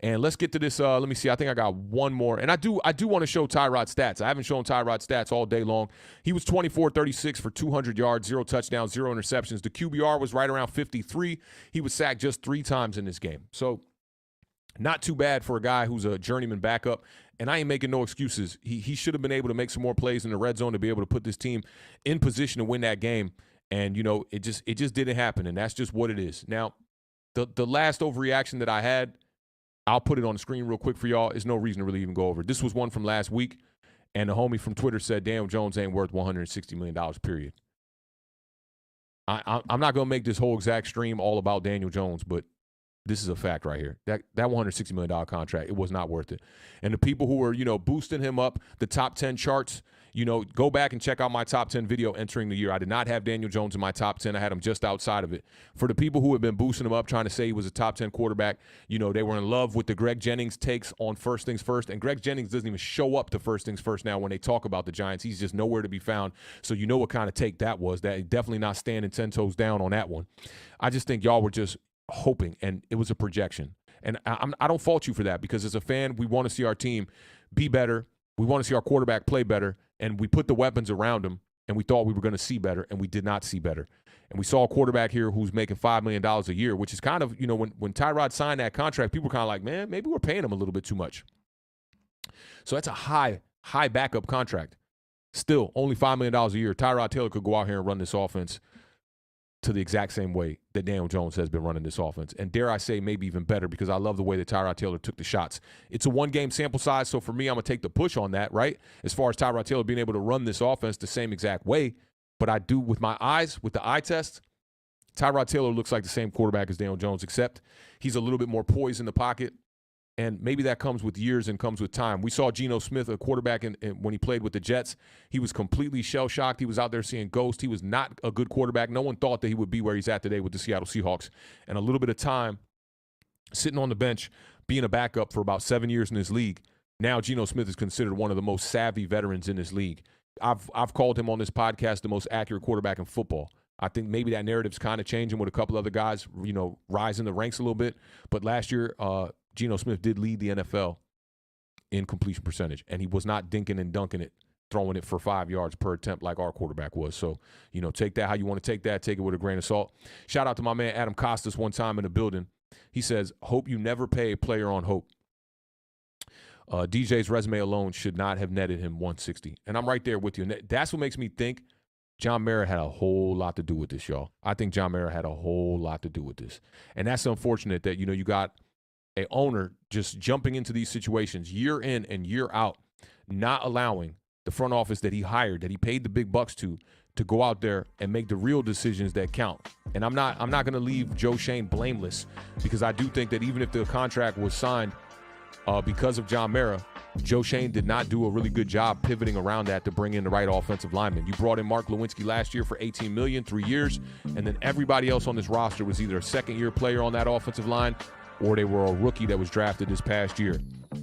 And let's get to this. Let me see. I think I got one more. And I do want to show Tyrod stats. I haven't shown Tyrod stats all day long. He was 24-36 for 200 yards, 0 touchdowns, 0 interceptions. The QBR was right around 53. He was sacked just 3 times in this game. So not too bad for a guy who's a journeyman backup, and I ain't making no excuses. He should have been able to make some more plays in the red zone to be able to put this team in position to win that game, and it just didn't happen, and that's just what it is. Now, the last overreaction that I had, I'll put it on the screen real quick for y'all. There's no reason to really even go over it. This was one from last week, and the homie from Twitter said Daniel Jones ain't worth $160 million, period. I'm not going to make this whole exact stream all about Daniel Jones, but this is a fact right here. That $160 million contract, it was not worth it. And the people who were, boosting him up, the top 10 charts, go back and check out my top 10 video entering the year. I did not have Daniel Jones in my top 10. I had him just outside of it. For the people who have been boosting him up, trying to say he was a top 10 quarterback, they were in love with the Greg Jennings takes on First Things First. And Greg Jennings doesn't even show up to First Things First now when they talk about the Giants. He's just nowhere to be found. So you know what kind of take that was. That definitely not standing 10 toes down on that one. I just think y'all were just hoping, and it was a projection. And I don't fault you for that, because as a fan, we want to see our team be better. We want to see our quarterback play better, and we put the weapons around him, and we thought we were going to see better, and we did not see better. And we saw a quarterback here who's making $5 million a year, which is kind of, when Tyrod signed that contract, people were kind of like, man, maybe we're paying him a little bit too much. So that's a high backup contract. Still, only $5 million a year. Tyrod Taylor could go out here and run this offense to the exact same way that Daniel Jones has been running this offense. And dare I say, maybe even better, because I love the way that Tyrod Taylor took the shots. It's a one-game sample size, so for me, I'm going to take the push on that, right? As far as Tyrod Taylor being able to run this offense the same exact way. But I do, with my eyes, with the eye test, Tyrod Taylor looks like the same quarterback as Daniel Jones, except he's a little bit more poised in the pocket. And maybe that comes with years and comes with time. We saw Geno Smith, a quarterback, when he played with the Jets. He was completely shell-shocked. He was out there seeing ghosts. He was not a good quarterback. No one thought that he would be where he's at today with the Seattle Seahawks. And a little bit of time sitting on the bench, being a backup for about 7 years in this league. Now Geno Smith is considered one of the most savvy veterans in this league. I've called him on this podcast the most accurate quarterback in football. I think maybe that narrative's kind of changing with a couple other guys, rising the ranks a little bit. But last year, Geno Smith did lead the NFL in completion percentage, and he was not dinking and dunking it, throwing it for 5 yards per attempt like our quarterback was. So, take that how you want to take that. Take it with a grain of salt. Shout out to my man Adam Costas one time in the building. He says, hope you never pay a player on hope. DJ's resume alone should not have netted him 160. And I'm right there with you. And that's what makes me think John Mara had a whole lot to do with this, y'all. I think John Mara had a whole lot to do with this. And that's unfortunate that, you got a owner just jumping into these situations year in and year out, not allowing the front office that he hired, that he paid the big bucks to go out there and make the real decisions that count. And I'm not going to leave Joe Shane blameless, because I do think that even if the contract was signed because of John Mara, Joe Schoen did not do a really good job pivoting around that to bring in the right offensive lineman. You brought in Mark Lewinsky last year for $18 million, 3 years, and then everybody else on this roster was either a second-year player on that offensive line or they were a rookie that was drafted this past year.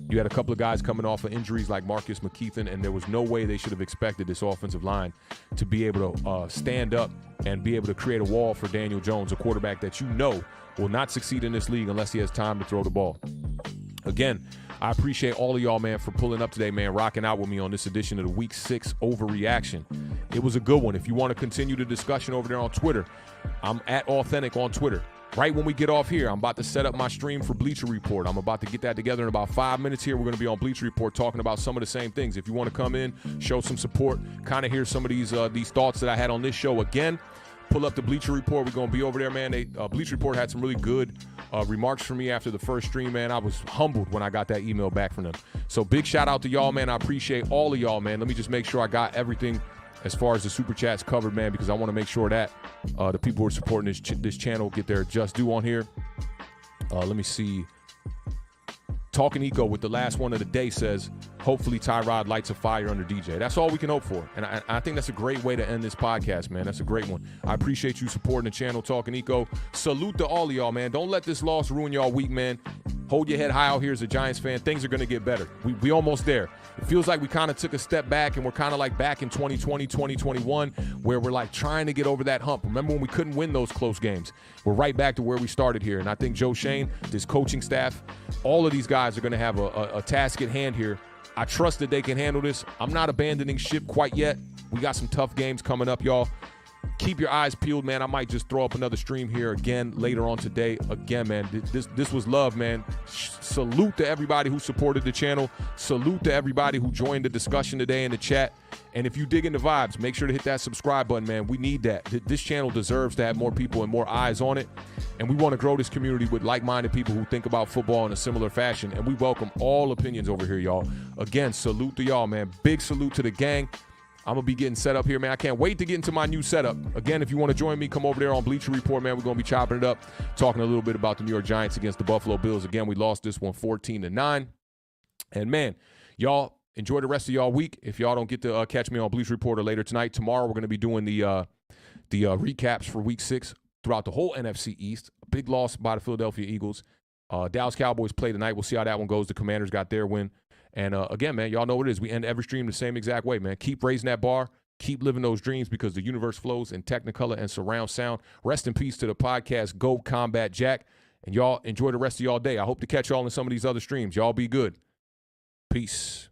You had a couple of guys coming off of injuries like Marcus McKeithen, and there was no way they should have expected this offensive line to be able to stand up and be able to create a wall for Daniel Jones, a quarterback that you know will not succeed in this league unless he has time to throw the ball. Again, I appreciate all of y'all, man, for pulling up today, man, rocking out with me on this edition of the Week 6 Overreaction. It was a good one. If you want to continue the discussion over there on Twitter, I'm at Awthentik on Twitter. Right when we get off here, I'm about to set up my stream for Bleacher Report. I'm about to get that together in about 5 minutes here. We're going to be on Bleacher Report talking about some of the same things. If you want to come in, show some support, kind of hear some of these thoughts that I had on this show again, pull up the Bleacher Report. We're going to be over there, man. Bleacher Report had some really good remarks for me after the first stream, man. I was humbled when I got that email back from them. So big shout out to y'all, man. I appreciate all of y'all, man. Let me just make sure I got everything as far as the super chats covered, man, because I want to make sure that the people who are supporting this channel get their just due on here. Let me see. Talking Eco with the last one of the day says, hopefully Tyrod lights a fire under DJ. That's all we can hope for. And I think that's a great way to end this podcast, man. That's a great one. I appreciate you supporting the channel, Talking Eco. Salute to all of y'all, man. Don't let this loss ruin y'all week, man. Hold your head high out here as a Giants fan. Things are going to get better. We almost there. It feels like we kind of took a step back, and we're kind of like back in 2020, 2021, where we're like trying to get over that hump. Remember when we couldn't win those close games? We're right back to where we started here. And I think Joe Schoen, this coaching staff, all of these guys are going to have a task at hand here. I trust that they can handle this. I'm not abandoning ship quite yet. We got some tough games coming up, y'all. Keep your eyes peeled, man. I might just throw up another stream here again later on today. Again, man, this was love, man. Salute to everybody who supported the channel. Salute to everybody who joined the discussion today in the chat. And if you dig into vibes, make sure to hit that subscribe button, man. We need that. This channel deserves to have more people and more eyes on it. And we want to grow this community with like-minded people who think about football in a similar fashion. And we welcome all opinions over here, y'all. Again, salute to y'all, man. Big salute to the gang. I'm going to be getting set up here, man. I can't wait to get into my new setup. Again, if you want to join me, come over there on Bleacher Report, man. We're going to be chopping it up, talking a little bit about the New York Giants against the Buffalo Bills. Again, we lost this one 14-9. And, man, y'all enjoy the rest of y'all week. If y'all don't get to catch me on Bleacher Report or later tonight, tomorrow we're going to be doing the recaps for Week 6 throughout the whole NFC East. A big loss by the Philadelphia Eagles. Dallas Cowboys play tonight. We'll see how that one goes. The Commanders got their win. And, again, man, y'all know what it is. We end every stream the same exact way, man. Keep raising that bar. Keep living those dreams because the universe flows in Technicolor and surround sound. Rest in peace to the podcast, Go Combat Jack. And y'all enjoy the rest of y'all day. I hope to catch y'all in some of these other streams. Y'all be good. Peace.